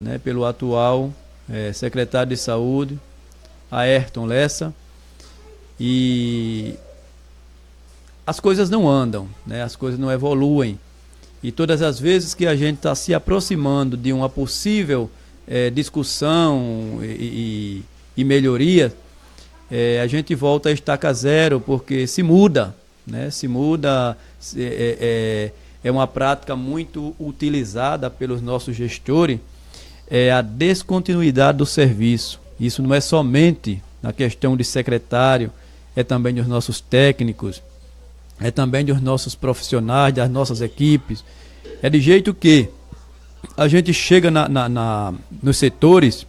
né, pelo atual secretário de Saúde, Ayrton Lessa, e as coisas não andam, né, as coisas não evoluem. E todas as vezes que a gente está se aproximando de uma possível discussão e melhoria, a gente volta a estaca zero, porque se muda, né? Se muda, é uma prática muito utilizada pelos nossos gestores, a descontinuidade do serviço. Isso não é somente na questão de secretário, é também dos nossos técnicos, é também dos nossos profissionais, das nossas equipes. É de jeito que a gente chega nos setores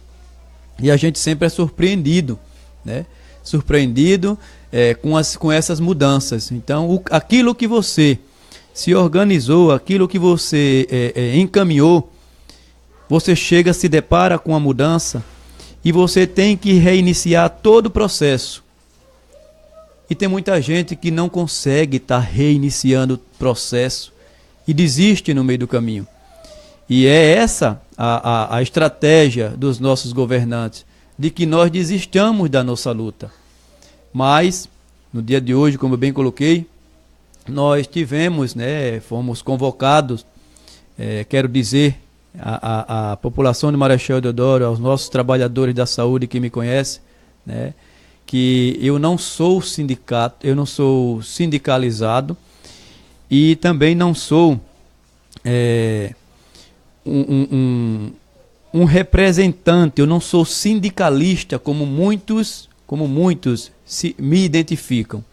e a gente sempre é surpreendido, né? Surpreendido com essas mudanças. Então, aquilo que você se organizou, aquilo que você encaminhou, você chega, se depara com a mudança e você tem que reiniciar todo o processo. E tem muita gente que não consegue estar reiniciando o processo e desiste no meio do caminho. E é essa a estratégia dos nossos governantes, de que nós desistamos da nossa luta. Mas, no dia de hoje, como eu bem coloquei, nós tivemos, fomos convocados, quero dizer, a população de Marechal Deodoro, aos nossos trabalhadores da saúde que me conhecem, né, que eu não sou sindicato, eu não sou sindicalizado e também não sou um representante, eu não sou sindicalista como muitos me identificam.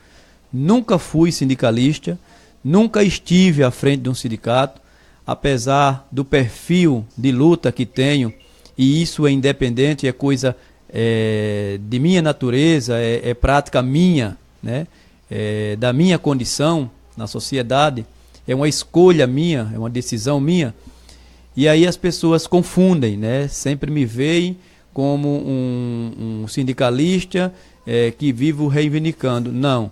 Nunca fui sindicalista, nunca estive à frente de um sindicato, apesar do perfil de luta que tenho, e isso é independente, é coisa de minha natureza, é prática minha, né? Da minha condição na sociedade, é uma escolha minha, é uma decisão minha. E aí as pessoas confundem, né? Sempre me veem como um sindicalista que vivo reivindicando. Não.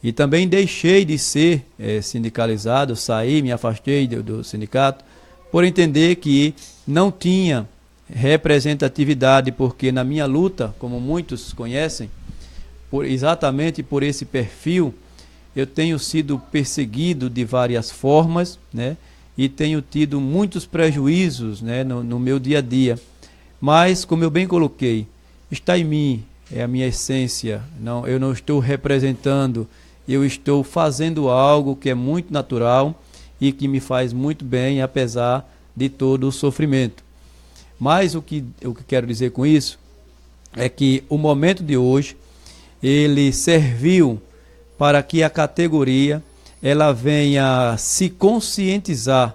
E também deixei de ser sindicalizado, saí, me afastei do sindicato, por entender que não tinha representatividade, porque na minha luta, como muitos conhecem, exatamente por esse perfil, eu tenho sido perseguido de várias formas, né? E tenho tido muitos prejuízos, né, no meu dia a dia. Mas, como eu bem coloquei, está em mim, é a minha essência. Não, eu não estou representando, eu estou fazendo algo que é muito natural e que me faz muito bem, apesar de todo o sofrimento. Mas o que quero dizer com isso é que o momento de hoje, ele serviu para que a categoria ela venha se conscientizar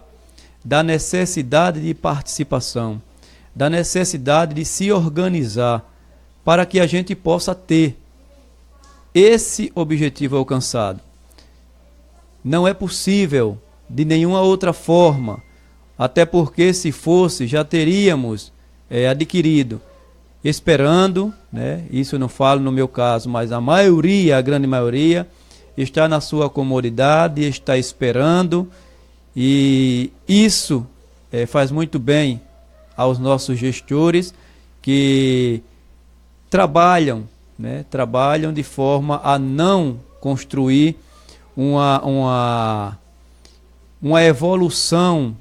da necessidade de participação, da necessidade de se organizar, para que a gente possa ter esse objetivo alcançado. Não é possível de nenhuma outra forma, até porque se fosse, já teríamos adquirido, esperando, né? Isso eu não falo no meu caso, mas a maioria, a grande maioria, está na sua comodidade, está esperando, e isso faz muito bem aos nossos gestores que trabalham, né? Trabalham de forma a não construir uma evolução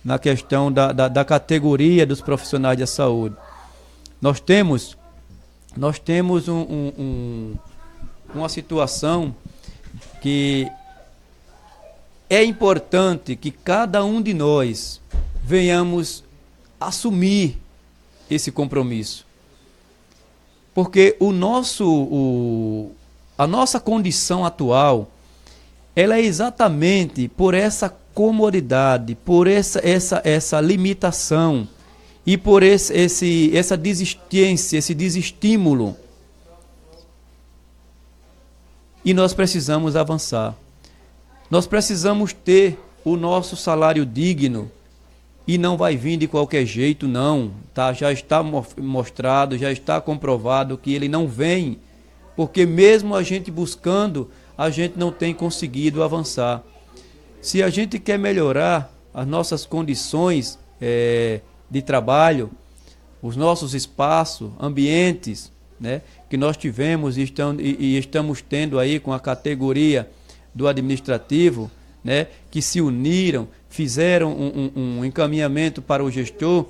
na questão da categoria dos profissionais da saúde. Nós temos uma situação que é importante que cada um de nós venhamos assumir esse compromisso. Porque a nossa condição atual, ela é exatamente por essa comodidade, por essa limitação e por essa desistência, esse desestímulo. E nós precisamos avançar. Nós precisamos ter o nosso salário digno e não vai vir de qualquer jeito, não. Tá? Já está mostrado, já está comprovado que ele não vem, porque mesmo a gente buscando, a gente não tem conseguido avançar. Se a gente quer melhorar as nossas condições de trabalho, os nossos espaços, ambientes, né, que nós tivemos e estamos tendo aí com a categoria do administrativo, né, que se uniram, fizeram um encaminhamento para o gestor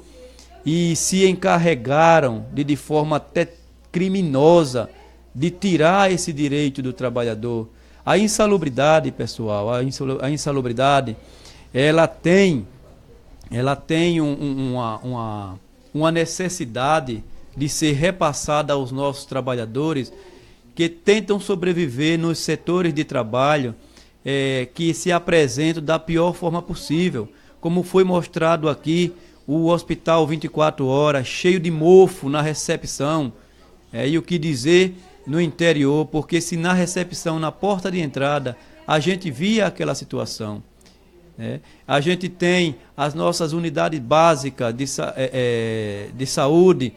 e se encarregaram de forma até criminosa de tirar esse direito do trabalhador. A insalubridade, pessoal, a insalubridade, ela tem uma necessidade de ser repassada aos nossos trabalhadores que tentam sobreviver nos setores de trabalho que se apresentam da pior forma possível, como foi mostrado aqui, o hospital 24 horas, cheio de mofo na recepção, e o que dizer no interior, porque se na recepção, na porta de entrada, a gente via aquela situação. A gente tem as nossas unidades básicas de saúde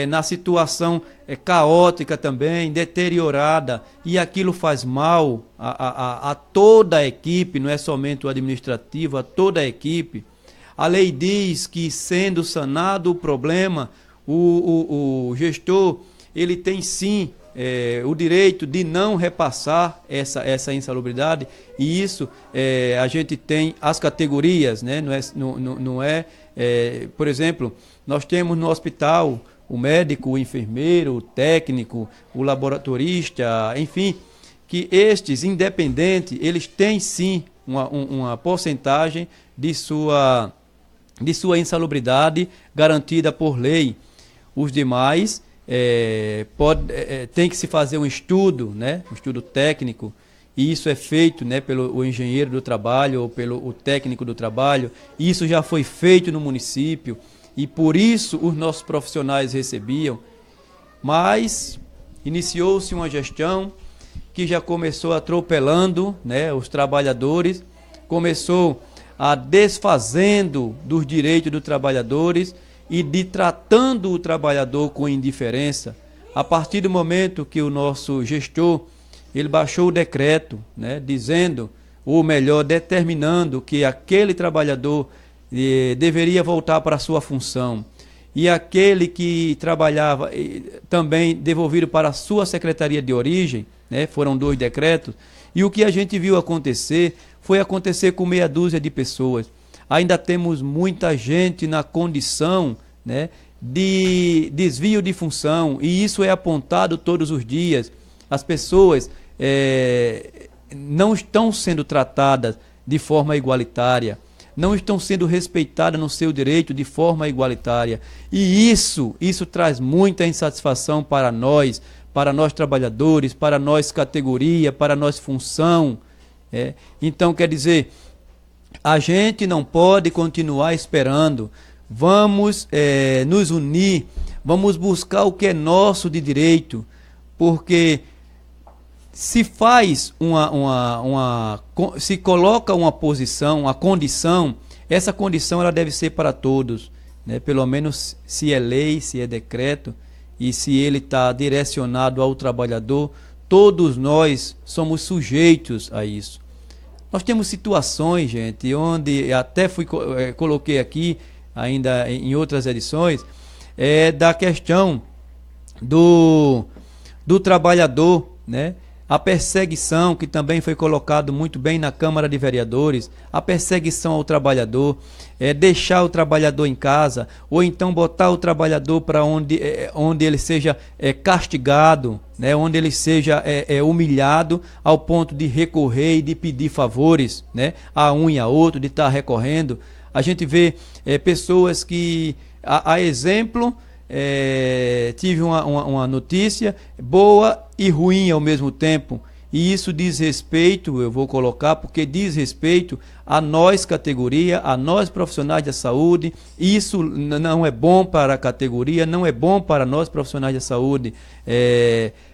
na situação caótica também, deteriorada, e aquilo faz mal a toda a equipe, não é somente o administrativo, a toda a equipe. A lei diz que, sendo sanado o problema, o gestor ele tem sim o direito de não repassar essa insalubridade, e isso a gente tem as categorias, né? Não é, por exemplo, nós temos no hospital o médico, o enfermeiro, o técnico, o laboratorista, enfim, que estes independentes, eles têm sim uma porcentagem de sua insalubridade garantida por lei. Os demais tem que se fazer um estudo, né? Um estudo técnico, e isso é feito, né, pelo engenheiro do trabalho ou pelo técnico do trabalho. Isso já foi feito no município e por isso os nossos profissionais recebiam. Mas iniciou-se uma gestão que já começou atropelando, né, os trabalhadores, começou a desfazendo dos direitos dos trabalhadores e de tratando o trabalhador com indiferença. A partir do momento que o nosso gestor ele baixou o decreto, né, dizendo, ou melhor, determinando que aquele trabalhador deveria voltar para a sua função, e aquele que trabalhava também devolvido para a sua secretaria de origem, né, foram 2 decretos, e o que a gente viu acontecer foi acontecer com meia dúzia de pessoas. Ainda temos muita gente na condição, né, de desvio de função, e isso é apontado todos os dias. As pessoas não estão sendo tratadas de forma igualitária, não estão sendo respeitadas no seu direito de forma igualitária, e isso traz muita insatisfação para nós trabalhadores, para nós categoria, para nós função. Então, quer dizer, a gente não pode continuar esperando. Vamos nos unir, vamos buscar o que é nosso de direito, porque se faz se coloca uma posição, uma condição, essa condição ela deve ser para todos, né? Pelo menos se é lei, se é decreto e se ele está direcionado ao trabalhador, todos nós somos sujeitos a isso. Nós temos situações, gente, onde até coloquei aqui ainda em outras edições, da questão do trabalhador, né? A perseguição, que também foi colocado muito bem na Câmara de Vereadores, a perseguição ao trabalhador, deixar o trabalhador em casa, ou então botar o trabalhador para onde ele seja castigado, né? Onde ele seja humilhado ao ponto de recorrer e de pedir favores, né? A um e a outro, de estar recorrendo. A gente vê pessoas que, a exemplo, tive uma notícia boa e ruim ao mesmo tempo, e isso diz respeito, eu vou colocar, porque diz respeito a nós categoria, a nós profissionais da saúde. Isso não é bom para a categoria, não é bom para nós profissionais da saúde.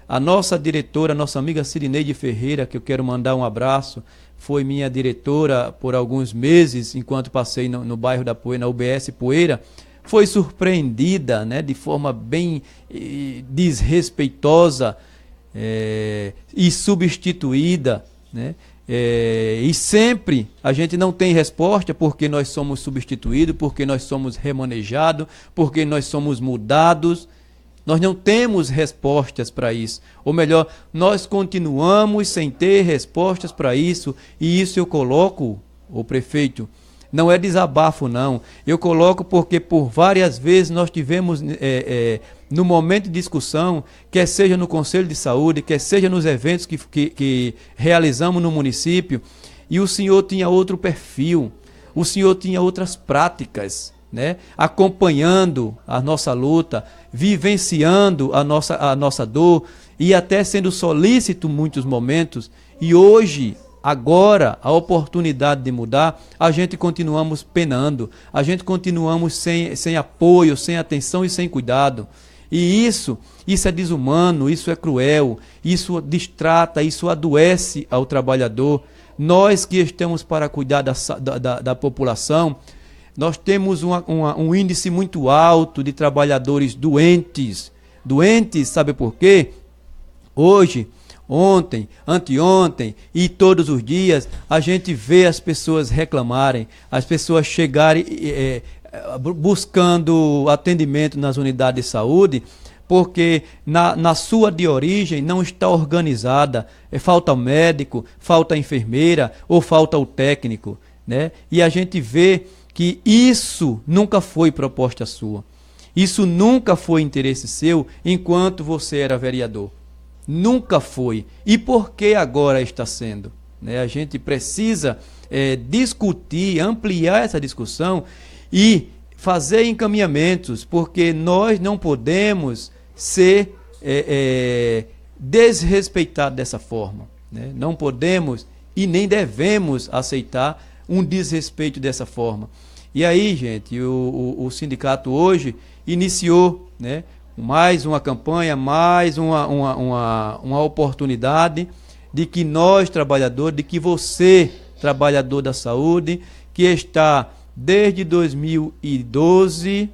A nossa diretora, nossa amiga Cirineide Ferreira, que eu quero mandar um abraço, foi minha diretora por alguns meses, enquanto passei no bairro da Poeira, na UBS Poeira. Foi surpreendida, né, de forma bem desrespeitosa e substituída, né? E sempre a gente não tem resposta porque nós somos substituídos, porque nós somos remanejados, porque nós somos mudados. Nós não temos respostas para isso. Ou melhor, nós continuamos sem ter respostas para isso. E isso eu coloco, o prefeito, não é desabafo não. Eu coloco porque por várias vezes nós tivemos no momento de discussão, quer seja no Conselho de Saúde, quer seja nos eventos que realizamos no município, e o senhor tinha outro perfil, o senhor tinha outras práticas, né? Acompanhando a nossa luta, vivenciando a nossa dor e até sendo solícito em muitos momentos. E hoje, agora, a oportunidade de mudar, a gente continuamos penando, a gente continuamos sem apoio, sem atenção e sem cuidado. E isso é desumano, isso é cruel, isso distrata, isso adoece ao trabalhador. Nós que estamos para cuidar da população, nós temos um índice muito alto de trabalhadores doentes. Doentes, sabe por quê? Hoje, ontem, anteontem e todos os dias, a gente vê as pessoas reclamarem, as pessoas chegarem buscando atendimento nas unidades de saúde, porque na sua de origem não está organizada, falta o médico, falta a enfermeira ou falta o técnico, né? E a gente vê que isso nunca foi proposta sua, isso nunca foi interesse seu enquanto você era vereador, nunca foi. E por que agora está sendo? Né? A gente precisa discutir, ampliar essa discussão e fazer encaminhamentos, porque nós não podemos ser desrespeitados dessa forma, né? Não podemos e nem devemos aceitar um desrespeito dessa forma. E aí, gente, o sindicato hoje iniciou, né, mais uma campanha, mais uma oportunidade de que nós, trabalhadores, de que você, trabalhador da saúde, que está desde 2012,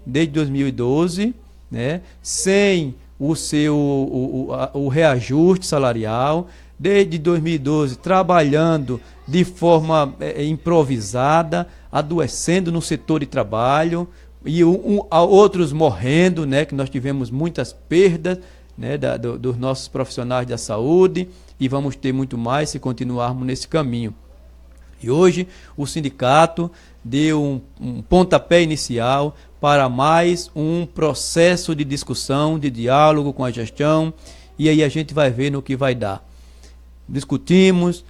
né, sem o reajuste salarial, desde 2012 trabalhando de forma improvisada, adoecendo no setor de trabalho, e outros morrendo, né, que nós tivemos muitas perdas, né, dos nossos profissionais da saúde, e vamos ter muito mais se continuarmos nesse caminho. E hoje o sindicato deu um pontapé inicial para mais um processo de discussão, de diálogo com a gestão, e aí a gente vai ver no que vai dar. Discutimos,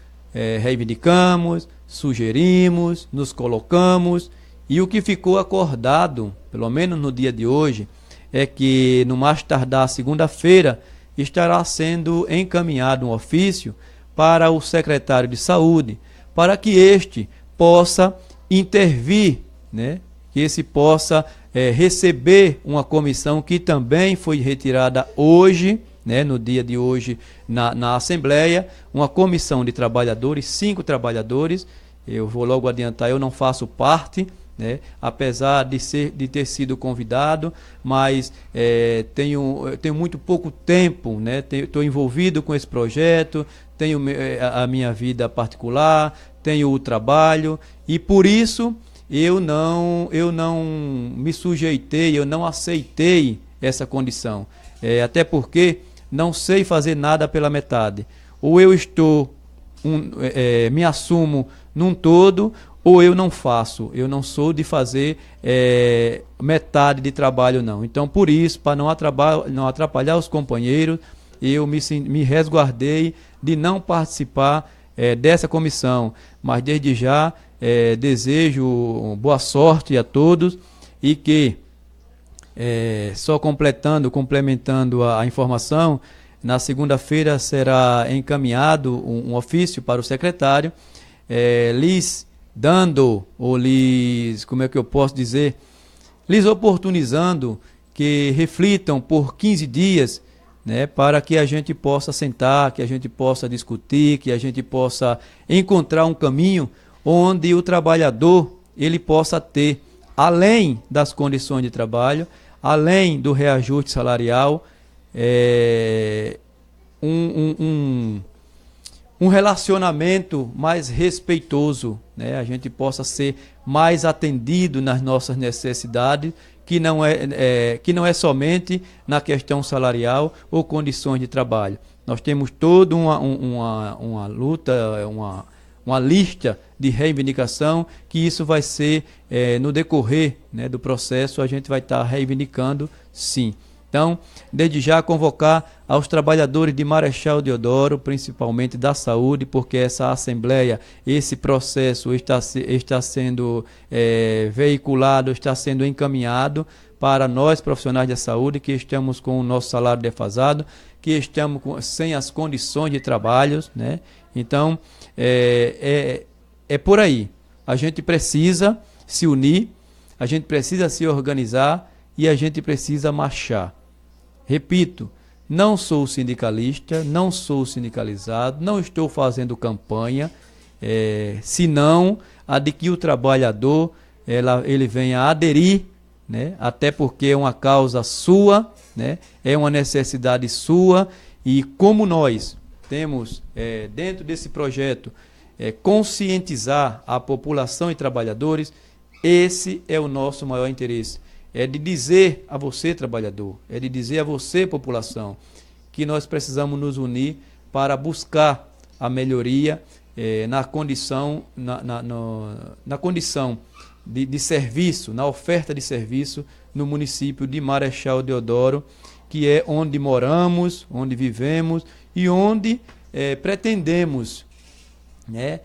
reivindicamos, sugerimos, nos colocamos, e o que ficou acordado, pelo menos no dia de hoje, é que no mais tardar segunda-feira estará sendo encaminhado um ofício para o secretário de saúde, para que este possa intervir, né? Que esse possa receber uma comissão que também foi retirada hoje, né? No dia de hoje na Assembleia, uma comissão de trabalhadores, 5 trabalhadores. Eu vou logo adiantar, eu não faço parte, né? Apesar de ter sido convidado, mas tenho muito pouco tempo, né? Estou envolvido com esse projeto, tenho a minha vida particular, tenho o trabalho, e por isso eu não me sujeitei, eu não aceitei essa condição, até porque não sei fazer nada pela metade. Ou eu me assumo num todo, ou eu não faço. Eu não sou de fazer metade de trabalho, não. Então, por isso, para não atrapalhar os companheiros, eu me resguardei de não participar dessa comissão. Mas, desde já, desejo boa sorte a todos e que, só complementando a informação, na segunda-feira será encaminhado um ofício para o secretário, lhes dando, ou lhes, como é que eu posso dizer, lhes oportunizando que reflitam por 15 dias, né, para que a gente possa sentar, que a gente possa discutir, que a gente possa encontrar um caminho onde o trabalhador ele possa ter, além das condições de trabalho, além do reajuste salarial, um relacionamento mais respeitoso, né? A gente possa ser mais atendido nas nossas necessidades, que não é somente na questão salarial ou condições de trabalho. Nós temos toda uma luta, uma lista de reivindicação, que isso vai ser, no decorrer, né, do processo, a gente vai estar reivindicando, sim. Então, desde já convocar aos trabalhadores de Marechal Deodoro, principalmente da saúde, porque essa assembleia, esse processo está sendo veiculado, está sendo encaminhado para nós profissionais da saúde, que estamos com o nosso salário defasado, que estamos sem as condições de trabalho, né? Então, é por aí. A gente precisa se unir, a gente precisa se organizar e a gente precisa marchar. Repito, não sou sindicalista, não sou sindicalizado, não estou fazendo campanha, senão a de que o trabalhador ele venha a aderir, né? Até porque é uma causa sua, né? É uma necessidade sua, e como nós temos dentro desse projeto conscientizar a população e trabalhadores, esse é o nosso maior interesse. É de dizer a você, trabalhador, é de dizer a você, população, que nós precisamos nos unir para buscar a melhoria na condição, na condição de serviço, na oferta de serviço no município de Marechal Deodoro, que é onde moramos, onde vivemos e onde pretendemos, né,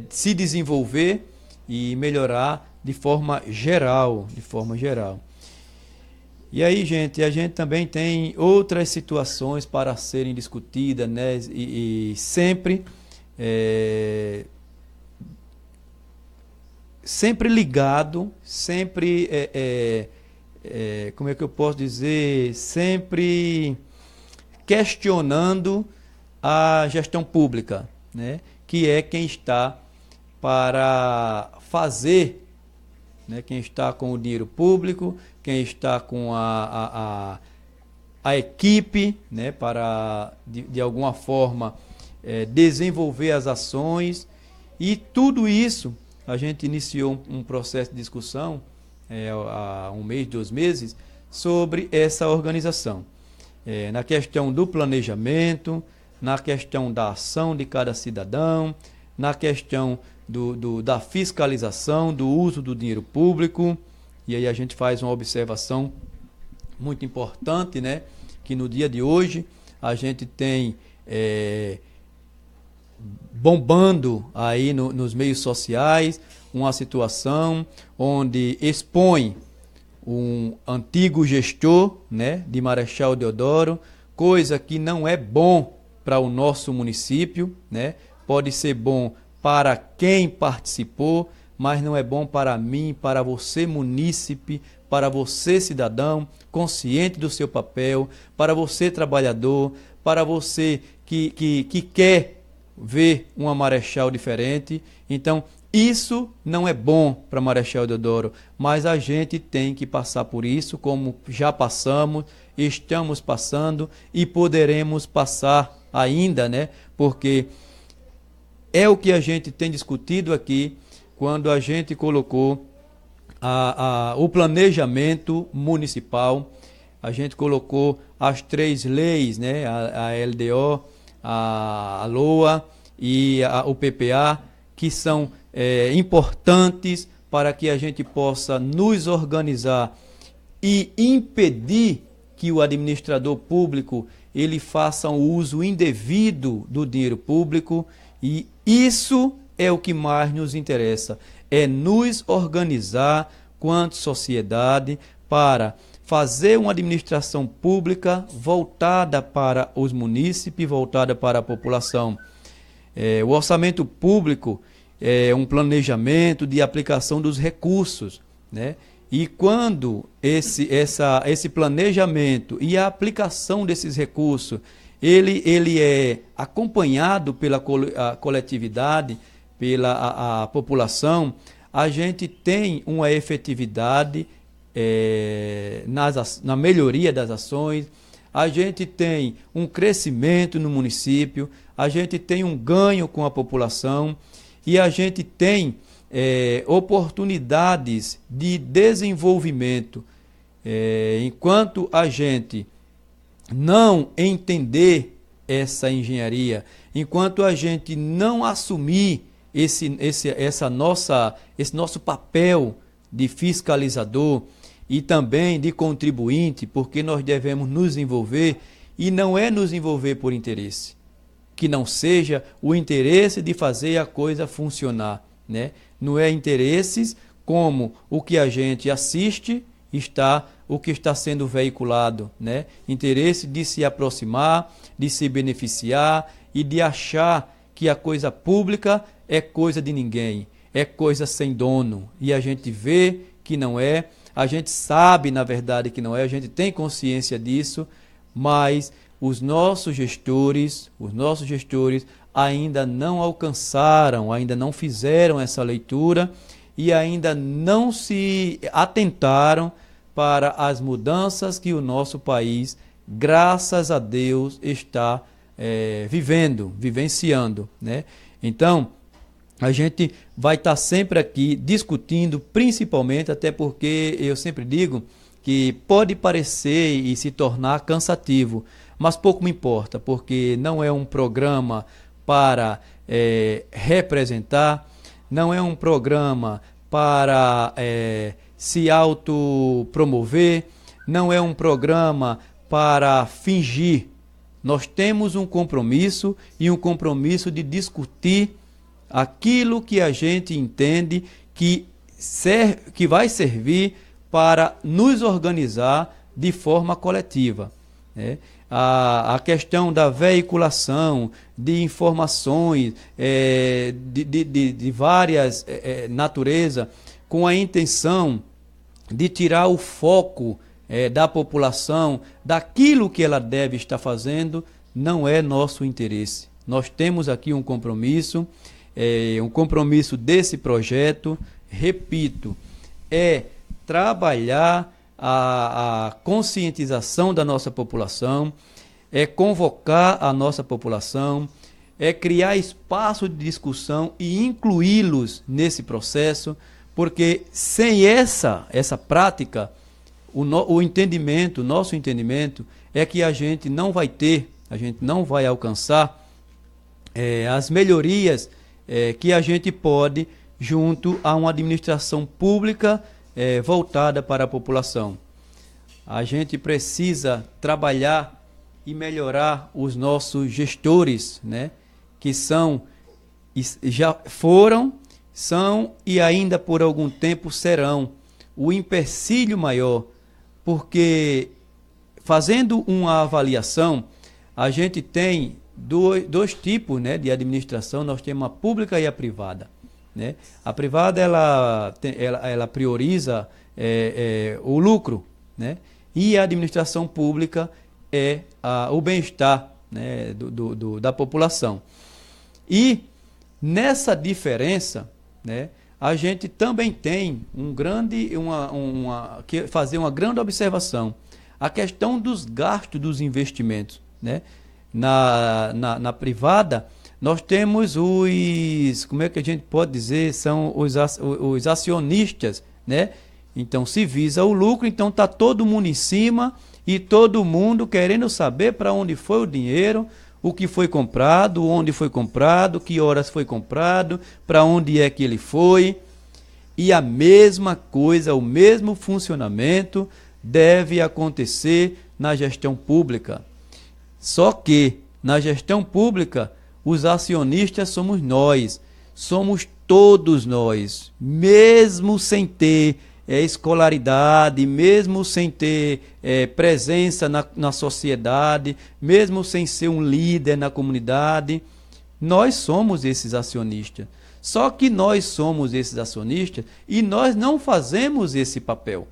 se desenvolver e melhorar de forma geral, E aí, gente, a gente também tem outras situações para serem discutidas, né? E sempre ligado, sempre, como é que eu posso dizer, sempre questionando a gestão pública, né? Que é quem está para fazer, né, quem está com o dinheiro público, quem está com a equipe, né, para, de alguma forma, desenvolver as ações. E tudo isso, a gente iniciou um processo de discussão há 1 mês, 2 meses, sobre essa organização. Na questão do planejamento, na questão da ação de cada cidadão, na questão da fiscalização, do uso do dinheiro público. E aí a gente faz uma observação muito importante, né? Que no dia de hoje a gente tem bombando aí nos meios sociais uma situação onde expõe um antigo gestor, né, de Marechal Deodoro, coisa que não é bom para o nosso município, né? Pode ser bom para quem participou, mas não é bom para mim, para você, munícipe, para você, cidadão, consciente do seu papel, para você, trabalhador, para você que quer ver uma Marechal diferente. Então, isso não é bom para Marechal Deodoro, mas a gente tem que passar por isso, como já passamos, estamos passando e poderemos passar ainda, né? Porque é o que a gente tem discutido aqui quando a gente colocou o planejamento municipal. A gente colocou as 3 leis, né? A LDO, a LOA e o PPA, que são importantes para que a gente possa nos organizar e impedir que o administrador público ele faça um uso indevido do dinheiro público. E isso é o que mais nos interessa, é nos organizar quanto sociedade para fazer uma administração pública voltada para os munícipes, voltada para a população. O orçamento público é um planejamento de aplicação dos recursos, né? E quando esse planejamento e a aplicação desses recursos ele é acompanhado pela coletividade, pela a população, a gente tem uma efetividade na melhoria das ações, a gente tem um crescimento no município, a gente tem um ganho com a população e a gente tem oportunidades de desenvolvimento. Enquanto a gente não entender essa engenharia, enquanto a gente não assumir esse nosso papel de fiscalizador e também de contribuinte, porque nós devemos nos envolver, e não é nos envolver por interesse, que não seja o interesse de fazer a coisa funcionar, né? Não é interesses como o que a gente assiste, o que está sendo veiculado, né? Interesse de se aproximar, de se beneficiar e de achar que a coisa pública é coisa de ninguém, é coisa sem dono. E a gente vê que não é, a gente sabe, na verdade, que não é, a gente tem consciência disso, mas os nossos gestores ainda não alcançaram, ainda não fizeram essa leitura e ainda não se atentaram para as mudanças que o nosso país, graças a Deus, está vivenciando, né? Então, a gente vai estar sempre aqui discutindo, principalmente, até porque eu sempre digo que pode parecer e se tornar cansativo, mas pouco me importa, porque não é um programa para representar, não é um programa para se autopromover, não é um programa para fingir. Nós temos um compromisso e um compromisso de discutir aquilo que a gente entende que vai servir para nos organizar de forma coletiva, né? A questão da veiculação de informações de várias natureza, com a intenção de tirar o foco da população daquilo que ela deve estar fazendo, não é nosso interesse. Nós temos aqui um compromisso desse projeto, repito, é trabalhar a conscientização da nossa população, é convocar a nossa população, é criar espaço de discussão e incluí-los nesse processo, porque sem essa prática, o nosso entendimento é que a gente não vai alcançar as melhorias que a gente pode junto a uma administração pública voltada para a população. A gente precisa trabalhar e melhorar os nossos gestores, né? Que já foram, são e ainda por algum tempo serão o empecilho maior, porque fazendo uma avaliação, a gente tem dois tipos, né, de administração. Nós temos a pública e a privada, né? A privada ela prioriza o lucro, né? E a administração pública é o bem-estar, né, da população. E nessa diferença, né, a gente também tem que fazer uma grande observação. A questão dos gastos dos investimentos, né? Na privada, nós temos como é que a gente pode dizer, são os acionistas, né? Então, se visa o lucro, então está todo mundo em cima e todo mundo querendo saber para onde foi o dinheiro, o que foi comprado, onde foi comprado, que horas foi comprado, para onde é que ele foi. E a mesma coisa, o mesmo funcionamento deve acontecer na gestão pública. Só que na gestão pública, os acionistas somos todos nós, mesmo sem ter escolaridade, mesmo sem ter presença na sociedade, mesmo sem ser um líder na comunidade, nós somos esses acionistas. Só que nós somos esses acionistas e nós não fazemos esse papel.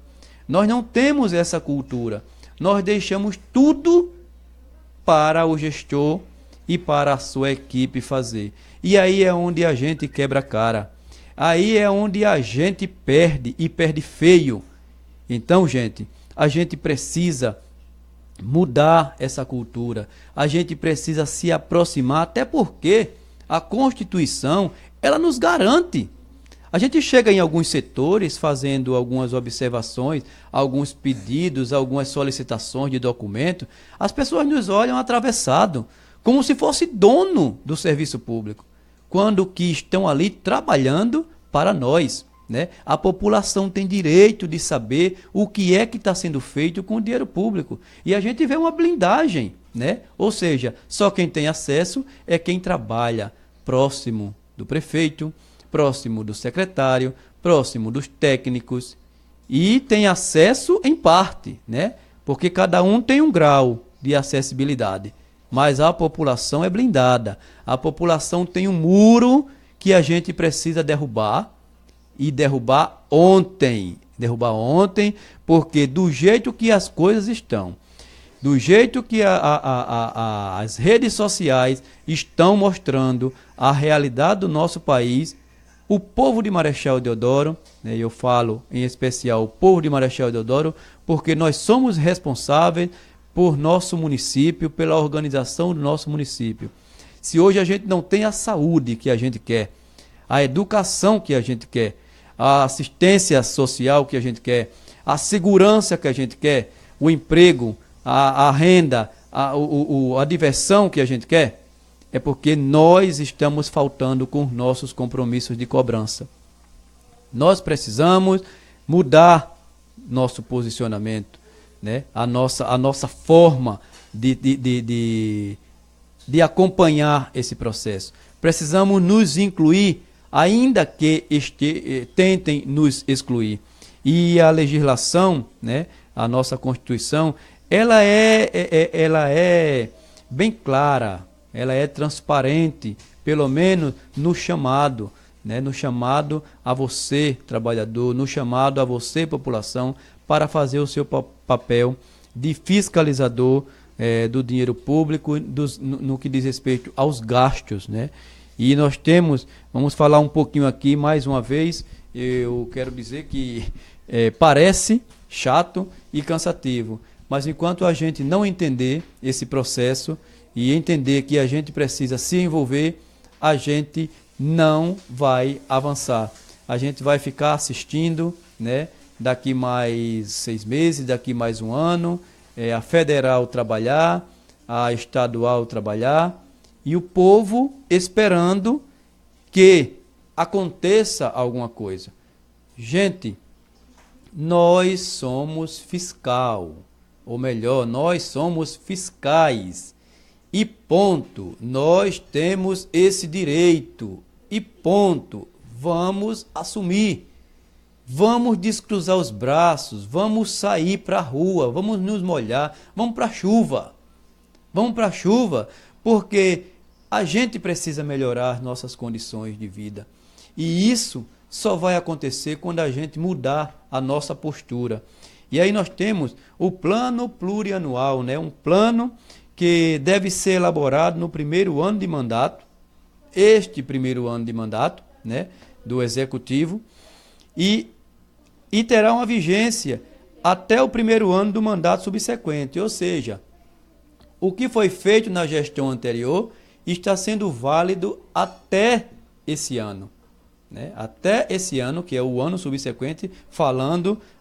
Nós não temos essa cultura. Nós deixamos tudo para o gestor e para a sua equipe fazer. E aí é onde a gente quebra a cara. Aí é onde a gente perde e perde feio. Então, gente, a gente precisa mudar essa cultura. A gente precisa se aproximar, até porque a Constituição, ela nos garante. A gente chega em alguns setores fazendo algumas observações, alguns pedidos, algumas solicitações de documento, as pessoas nos olham atravessado, como se fosse dono do serviço público, quando que estão ali trabalhando para nós. Né? A população tem direito de saber o que é que está sendo feito com o dinheiro público. E a gente vê uma blindagem, né? Ou seja, só quem tem acesso é quem trabalha próximo do prefeito, próximo do secretário, próximo dos técnicos, e tem acesso em parte, né? Porque cada um tem um grau de acessibilidade, mas a população é blindada. A população tem um muro que a gente precisa derrubar, e derrubar ontem, porque do jeito que as coisas estão, do jeito que as redes sociais estão mostrando a realidade do nosso país, o povo de Marechal Deodoro, né, eu falo em especial o povo de Marechal Deodoro, porque nós somos responsáveis por nosso município, pela organização do nosso município. Se hoje a gente não tem a saúde que a gente quer, a educação que a gente quer, a assistência social que a gente quer, a segurança que a gente quer, o emprego, a renda, a diversão que a gente quer, é porque nós estamos faltando com nossos compromissos de cobrança. Nós precisamos mudar nosso posicionamento, né? A nossa forma de acompanhar esse processo. Precisamos nos incluir, ainda que tentem nos excluir. E a legislação, né, a nossa Constituição, ela é bem clara, ela é transparente, pelo menos no chamado, né, no chamado a você, trabalhador, no chamado a você, população, para fazer o seu papel de fiscalizador do dinheiro público no que diz respeito aos gastos, né? E nós vamos falar um pouquinho aqui mais uma vez, eu quero dizer que parece chato e cansativo, mas enquanto a gente não entender esse processo e entender que a gente precisa se envolver, a gente não vai avançar. A gente vai ficar assistindo, né? Daqui mais 6 meses, daqui mais um ano, a federal trabalhar, a estadual trabalhar, e o povo esperando que aconteça alguma coisa. Gente, nós somos fiscal, ou melhor, nós somos fiscais, e ponto. Nós temos esse direito, e ponto. Vamos assumir. Vamos descruzar os braços, vamos sair para a rua, vamos nos molhar, vamos para a chuva. Vamos para a chuva, porque a gente precisa melhorar nossas condições de vida. E isso só vai acontecer quando a gente mudar a nossa postura. E aí nós temos o plano plurianual, né? Um plano que deve ser elaborado no primeiro ano de mandato, este primeiro ano de mandato, né, do Executivo, e terá uma vigência até o primeiro ano do mandato subsequente, ou seja, o que foi feito na gestão anterior está sendo válido até esse ano, né? Até esse ano, que é o ano subsequente,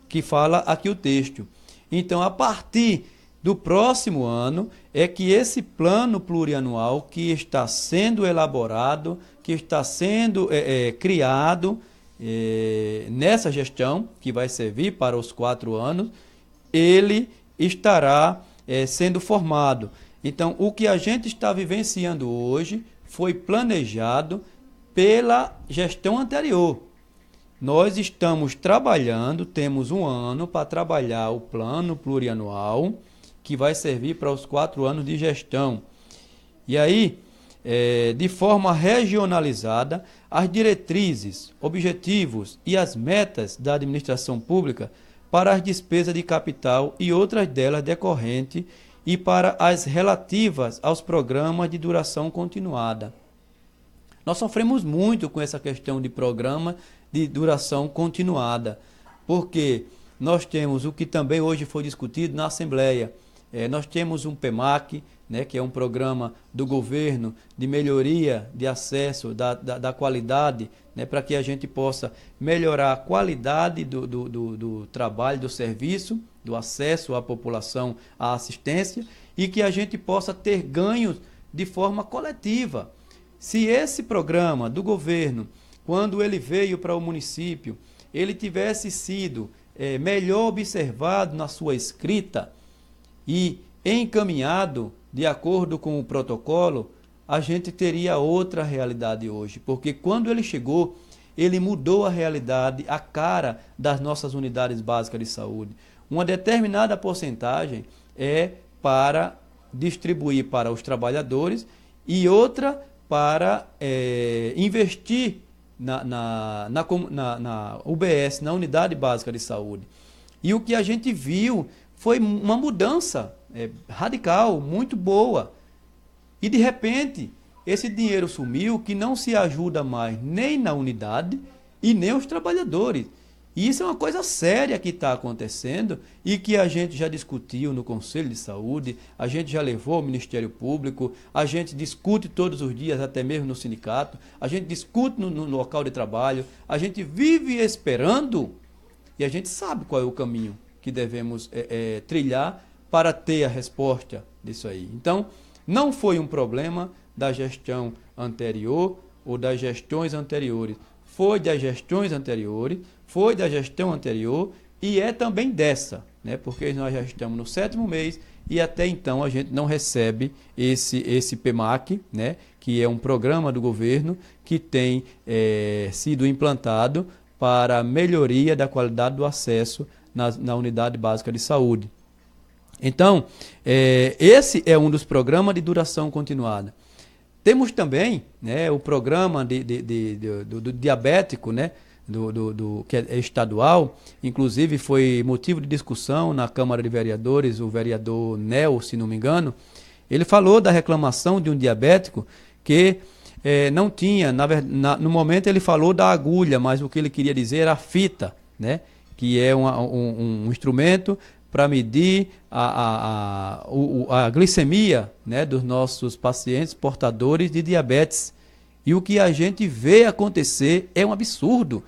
que fala aqui o texto. Então, a partir do próximo ano é que esse plano plurianual que está sendo elaborado, que está sendo criado nessa gestão, que vai servir para os 4 anos, ele estará sendo formado. Então, o que a gente está vivenciando hoje foi planejado pela gestão anterior. Nós estamos trabalhando, temos um ano para trabalhar o plano plurianual, que vai servir para os 4 anos de gestão. E aí, de forma regionalizada, as diretrizes, objetivos e as metas da administração pública para as despesas de capital e outras delas decorrentes e para as relativas aos programas de duração continuada. Nós sofremos muito com essa questão de programa de duração continuada, porque nós temos o que também hoje foi discutido na Assembleia, Nós temos um PEMAC, né, que é um programa do governo de melhoria de acesso da qualidade, né, para que a gente possa melhorar a qualidade do trabalho, do serviço, do acesso à população à assistência e que a gente possa ter ganhos de forma coletiva. Se esse programa do governo, quando ele veio para o município, ele tivesse sido melhor observado na sua escrita e encaminhado de acordo com o protocolo, a gente teria outra realidade hoje. Porque quando ele chegou, ele mudou a realidade, a cara das nossas unidades básicas de saúde. Uma determinada porcentagem é para distribuir para os trabalhadores e outra para investir na UBS, na Unidade Básica de Saúde. E o que a gente viu foi uma mudança radical, muito boa. E de repente, esse dinheiro sumiu, que não se ajuda mais nem na unidade e nem os trabalhadores. E isso é uma coisa séria que está acontecendo e que a gente já discutiu no Conselho de Saúde, a gente já levou ao Ministério Público, a gente discute todos os dias, até mesmo no sindicato, a gente discute no local de trabalho, a gente vive esperando e a gente sabe qual é o caminho que devemos trilhar para ter a resposta disso aí. Então, não foi um problema da gestão anterior ou das gestões anteriores. Foi das gestões anteriores, foi da gestão anterior e é também dessa, né? Porque nós já estamos no 7º mês e até então a gente não recebe esse PEMAC, né? Que é um programa do governo que tem sido implantado para melhoria da qualidade do acesso na unidade básica de saúde. Então, esse é um dos programas de duração continuada. Temos também, né, o programa do diabético, né, que é estadual, inclusive foi motivo de discussão na Câmara de Vereadores, o vereador Nel, se não me engano, ele falou da reclamação de um diabético que não tinha, no momento ele falou da agulha, mas o que ele queria dizer era a fita, né, que é um instrumento para medir a glicemia, né, dos nossos pacientes portadores de diabetes. E o que a gente vê acontecer é um absurdo.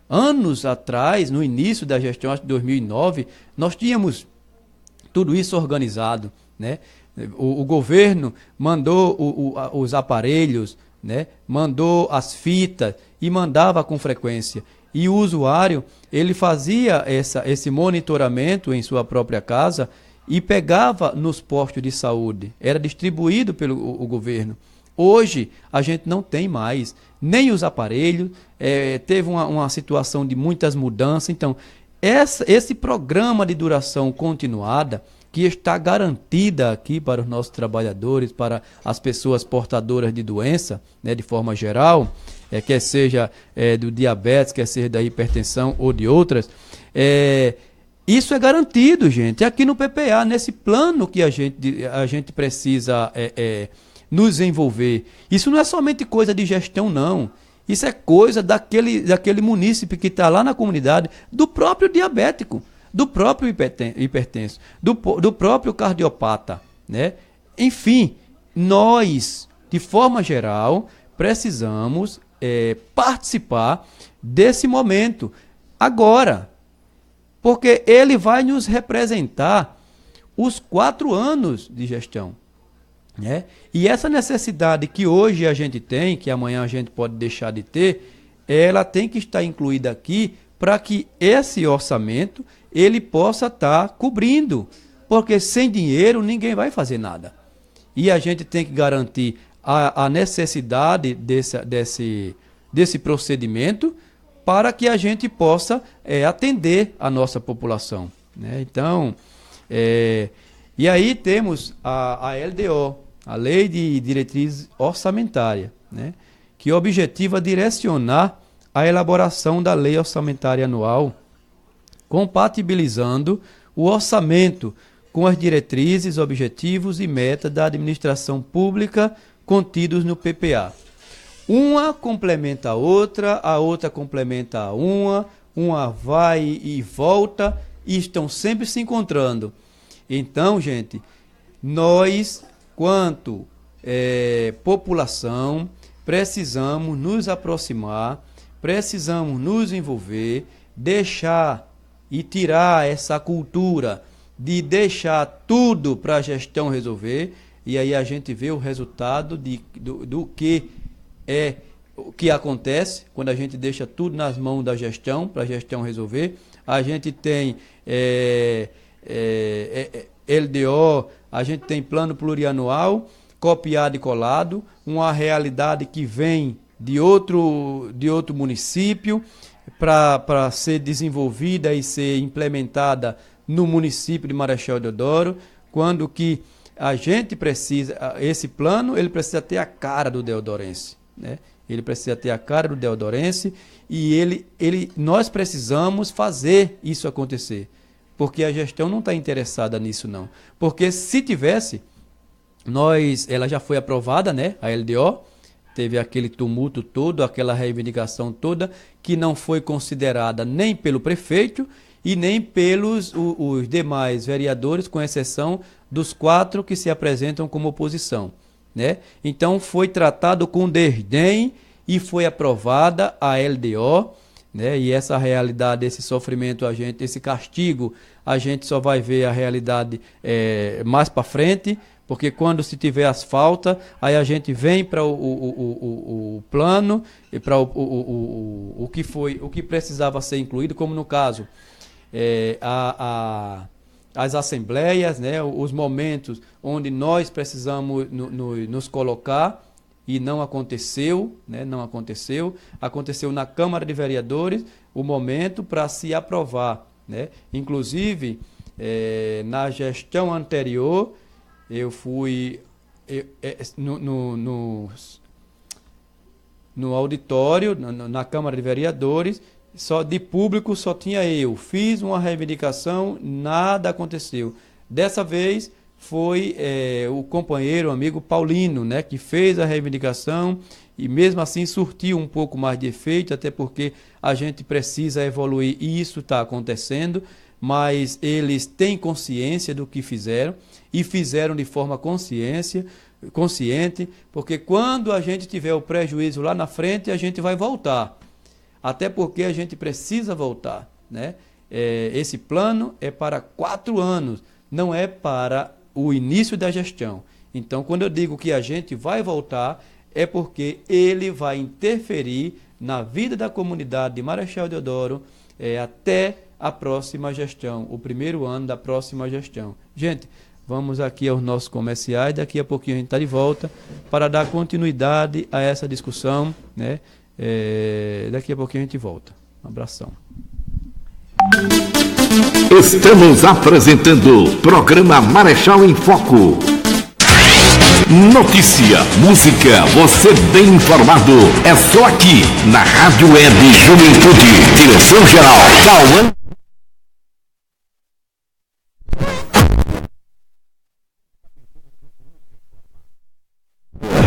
Anos atrás, no início da gestão, acho que 2009, nós tínhamos tudo isso organizado, né? O governo mandou os aparelhos, né? Mandou as fitas e mandava com frequência. E o usuário, ele fazia esse monitoramento em sua própria casa e pegava nos postos de saúde. Era distribuído pelo governo. Hoje, a gente não tem mais nem os aparelhos, teve uma situação de muitas mudanças. Então, esse programa de duração continuada, que está garantida aqui para os nossos trabalhadores, para as pessoas portadoras de doença, né, de forma geral, quer seja do diabetes, quer seja da hipertensão ou de outras, isso é garantido, gente, aqui no PPA, nesse plano que a gente precisa nos envolver. Isso não é somente coisa de gestão, não. Isso é coisa daquele munícipe que está lá na comunidade, do próprio diabético, do próprio hipertenso, do próprio cardiopata, né? Enfim, nós, de forma geral, precisamos participar desse momento agora, porque ele vai nos representar os 4 anos de gestão, né? E essa necessidade que hoje a gente tem, que amanhã a gente pode deixar de ter, ela tem que estar incluída aqui para que esse orçamento ele possa estar cobrindo, porque sem dinheiro ninguém vai fazer nada. E a gente tem que garantir a necessidade desse procedimento para que a gente possa atender a nossa população, né? Então, e aí temos a LDO, a Lei de Diretriz Orçamentária, né, que objetiva direcionar a elaboração da Lei Orçamentária Anual, compatibilizando o orçamento com as diretrizes, objetivos e metas da administração pública contidos no PPA. Uma complementa a outra complementa a uma vai e volta e estão sempre se encontrando. Então, gente, nós, quanto população, precisamos nos aproximar, precisamos nos envolver, deixar e tirar essa cultura de deixar tudo para a gestão resolver, e aí a gente vê o resultado do que acontece quando a gente deixa tudo nas mãos da gestão, para a gestão resolver. A gente tem LDO, a gente tem plano plurianual, copiado e colado, uma realidade que vem de outro município para ser desenvolvida e ser implementada no município de Marechal Deodoro, quando que a gente precisa, esse plano, ele precisa ter a cara do deodorense, né? Ele precisa ter a cara do deodorense e nós precisamos fazer isso acontecer, porque a gestão não está interessada nisso não, porque se tivesse, ela já foi aprovada, né, a LDO, teve aquele tumulto todo, aquela reivindicação toda, que não foi considerada nem pelo prefeito e nem pelos os demais vereadores, com exceção dos 4 que se apresentam como oposição, né? Então foi tratado com desdém e foi aprovada a LDO, né? E essa realidade, esse sofrimento, esse castigo, a gente só vai ver a realidade mais para frente, porque quando se tiver as faltas, aí a gente vem para o plano e para o que precisava ser incluído, como no caso as assembleias, né, os momentos onde nós precisamos nos colocar, e não aconteceu, né, não aconteceu. Aconteceu na Câmara de Vereadores o momento para se aprovar, né? Inclusive, na gestão anterior, eu fui no auditório, na Câmara de Vereadores, só de público só tinha eu. Fiz uma reivindicação, nada aconteceu. Dessa vez foi o companheiro, o amigo Paulino, né, que fez a reivindicação e mesmo assim surtiu um pouco mais de efeito, até porque a gente precisa evoluir e isso está acontecendo, mas eles têm consciência do que fizeram e fizeram de forma consciente, porque quando a gente tiver o prejuízo lá na frente, a gente vai voltar. Até porque a gente precisa voltar, né? Esse plano é para 4 anos, não é para o início da gestão. Então, quando eu digo que a gente vai voltar, é porque ele vai interferir na vida da comunidade de Marechal Deodoro até a próxima gestão, o primeiro ano da próxima gestão. Gente, vamos aqui aos nossos comerciais, daqui a pouquinho a gente está de volta para dar continuidade a essa discussão, né? Daqui a pouquinho a gente volta. Um abração. Estamos apresentando o programa Marechal em Foco. Notícia, música, você bem informado. É só aqui, na Rádio Web Juventude. Direção Geral, Cauã.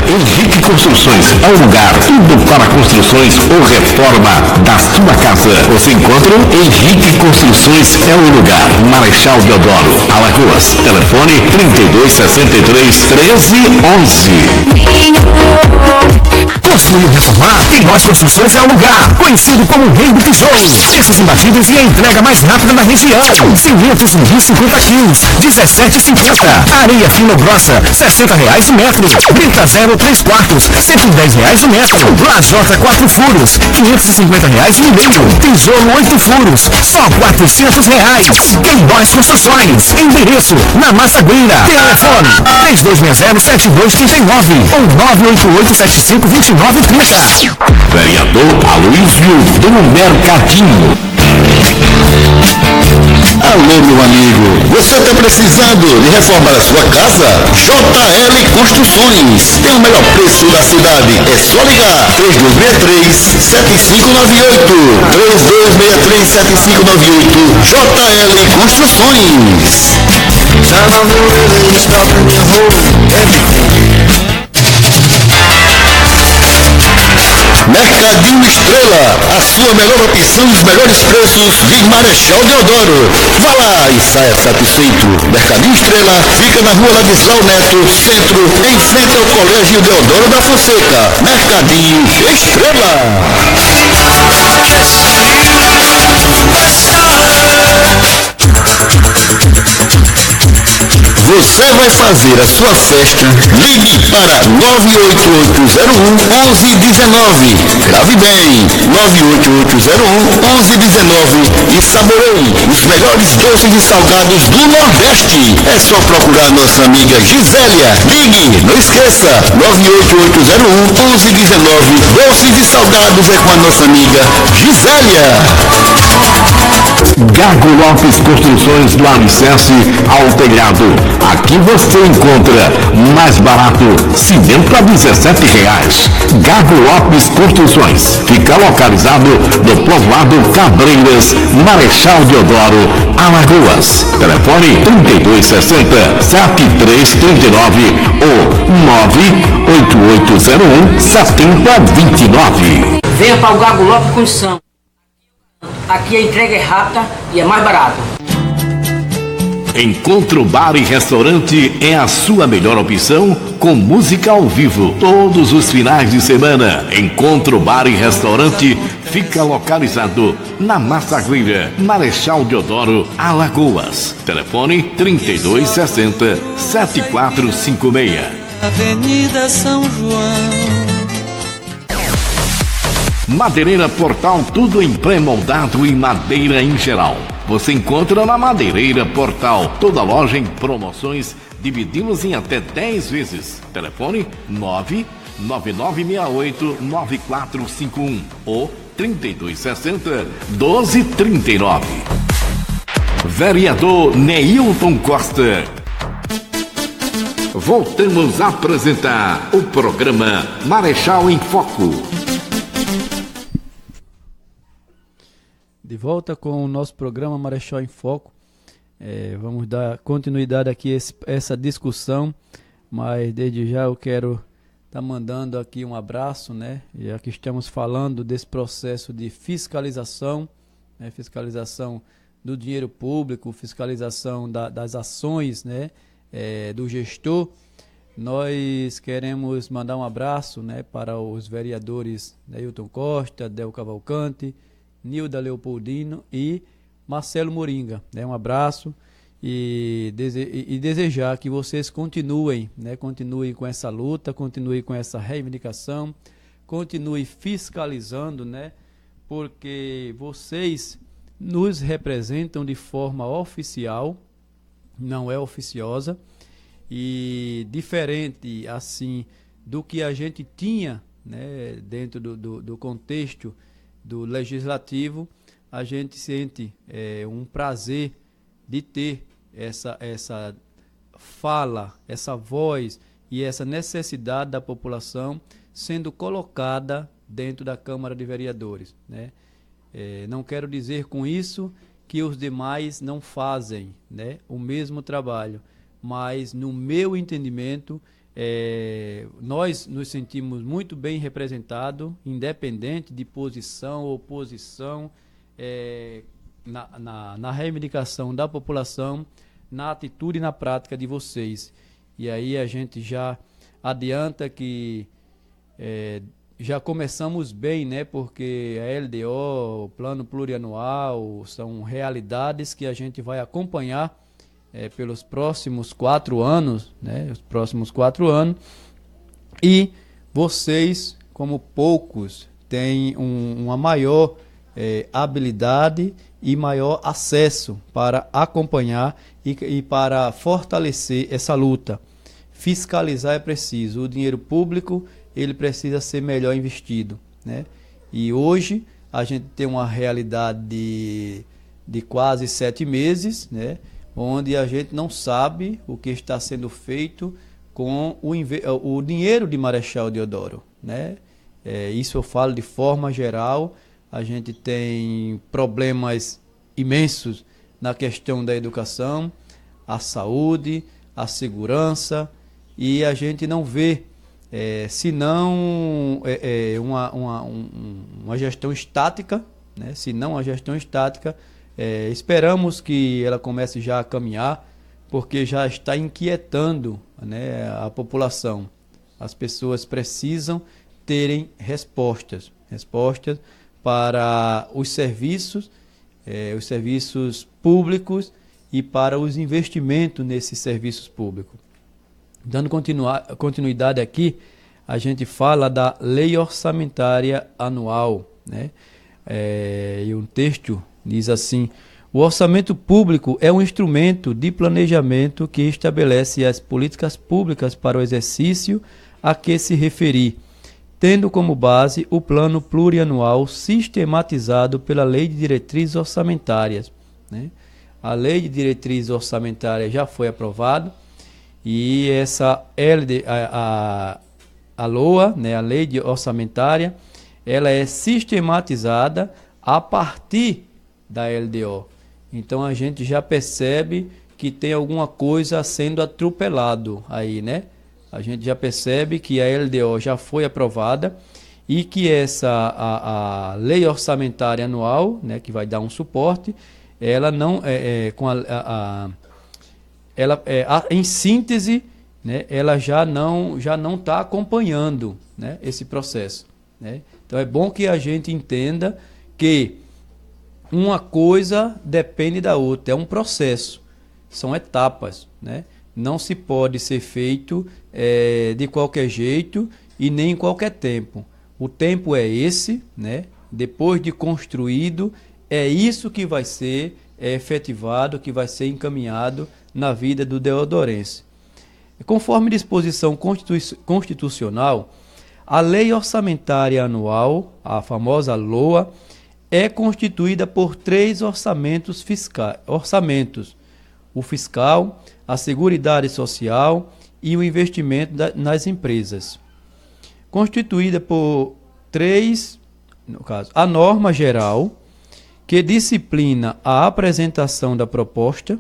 Henrique Construções é o lugar, tudo para construções ou reforma da sua casa. Você encontra Henrique Construções é o lugar. Marechal Deodoro, Alagoas. Telefone 3263-1311. Construir ou reformar? Em Nós Construções é o lugar. Conhecido como o Rei do Tijolo. Preços imbatíveis e a entrega mais rápida na região. Cimentos em 50 quilos, R$17,50. Areia fina ou grossa, R$60 o metro. Brita 0,3 quartos, R$110 o metro. Lajota 4 furos, R$550 e meio. Tijolo 8 furos, só R$400. Em Nós Construções. Endereço, na Massagueira. Telefone, 3260-7239 ou 98875-2930. Vereador Aloysio do Mercadinho. Alô, meu amigo, você está precisando de reformar a sua casa? JL Construções tem o melhor preço da cidade. É só ligar 3263-7598 3263-7598 JL Construções. Mercadinho Estrela, Estrela, a sua melhor opção e os melhores preços de Marechal Deodoro. Vá lá e saia satisfeito. Mercadinho Estrela fica na rua Ladislau Neto, centro, em frente ao Colégio Deodoro da Fonseca. Mercadinho Estrela. Você vai fazer a sua festa? Ligue para 98801-1119. Grave bem, 98801-1119 e saboreie os melhores doces e salgados do Nordeste. É só procurar nossa amiga Gisélia. Ligue, não esqueça, 98801-1119. Doces e salgados é com a nossa amiga Gisélia. Gago Lopes Construções do Alicerce ao Telhado. Aqui você encontra mais barato, cimento a R$17. Gago Lopes Construções. Fica localizado no povoado Cabreiras, Marechal Deodoro, Alagoas. Telefone 3260-7339 ou 98801-7029. Venha para o Gago Lopes Construção. Aqui a entrega é rápida e é mais barata. Encontro Bar e Restaurante é a sua melhor opção com música ao vivo todos os finais de semana. Encontro Bar e Restaurante fica localizado na Massagreira, Marechal Deodoro, Alagoas. Telefone 3260-7456. Avenida São João. Madeireira Portal, tudo em pré-moldado e madeira em geral. Você encontra na Madeireira Portal. Toda loja em promoções, dividimos em até 10 vezes. Telefone 99968-9451 ou 3260-1239. Vereador Neilton Costa. Voltamos a apresentar o programa Marechal em Foco. De volta com o nosso programa Marechal em Foco. Vamos dar continuidade aqui a essa discussão, mas desde já eu quero estar mandando aqui um abraço, né? Já que estamos falando desse processo de fiscalização, né? Fiscalização do dinheiro público, fiscalização das ações, né? Do gestor. Nós queremos mandar um abraço, né, para os vereadores Neilton Costa, Del Cavalcante, Nilda Leopoldino e Marcelo Moringa, né? Um abraço e desejar que vocês continuem, né? Continuem com essa luta, continuem com essa reivindicação, continuem fiscalizando, né? Porque vocês nos representam de forma oficial, não é oficiosa, e diferente assim do que a gente tinha, né, dentro do contexto do legislativo, a gente sente um prazer de ter essa fala, essa voz e essa necessidade da população sendo colocada dentro da Câmara de Vereadores, né? Não quero dizer com isso que os demais não fazem, né, o mesmo trabalho, mas no meu entendimento nós nos sentimos muito bem representados, independente de posição ou oposição, na reivindicação da população, na atitude e na prática de vocês. E aí a gente já adianta que já começamos bem, né? Porque a LDO, o Plano Plurianual, são realidades que a gente vai acompanhar pelos próximos 4 anos, né? Os próximos 4 anos. E vocês, como poucos, têm uma maior habilidade e maior acesso para acompanhar e para fortalecer essa luta. Fiscalizar é preciso. O dinheiro público, ele precisa ser melhor investido, né? E hoje a gente tem uma realidade de quase 7 meses, né? Onde a gente não sabe o que está sendo feito com o dinheiro de Marechal Deodoro, né? Isso eu falo de forma geral. A gente tem problemas imensos na questão da educação, a saúde, a segurança, e a gente não vê se não uma gestão estática, né? Se não uma gestão estática, esperamos que ela comece já a caminhar, porque já está inquietando, né, a população. As pessoas precisam terem respostas para os serviços públicos e para os investimentos nesses serviços públicos. Dando continuidade aqui, a gente fala da Lei Orçamentária Anual, né? E um texto diz assim: o orçamento público é um instrumento de planejamento que estabelece as políticas públicas para o exercício a que se referir, tendo como base o plano plurianual sistematizado pela Lei de Diretrizes Orçamentárias, né? A Lei de Diretrizes Orçamentárias já foi aprovada e essa a LOA, né, a Lei Orçamentária, ela é sistematizada a partir da LDO. Então a gente já percebe que tem alguma coisa sendo atropelado aí, né? A gente já percebe que a LDO já foi aprovada e que a Lei Orçamentária Anual, né, que vai dar um suporte, ela não em síntese, né, ela já não está acompanhando, né, esse processo, né? Então é bom que a gente entenda que uma coisa depende da outra, é um processo, são etapas, né? Não se pode ser feito de qualquer jeito e nem em qualquer tempo. O tempo é esse, né? Depois de construído, é isso que vai ser efetivado, que vai ser encaminhado na vida do deodorense. Conforme disposição constitucional, a Lei Orçamentária Anual, a famosa LOA, é constituída por 3 orçamentos: o fiscal, a Seguridade Social e o investimento nas empresas. Constituída por 3, no caso, a norma geral, que disciplina a apresentação da proposta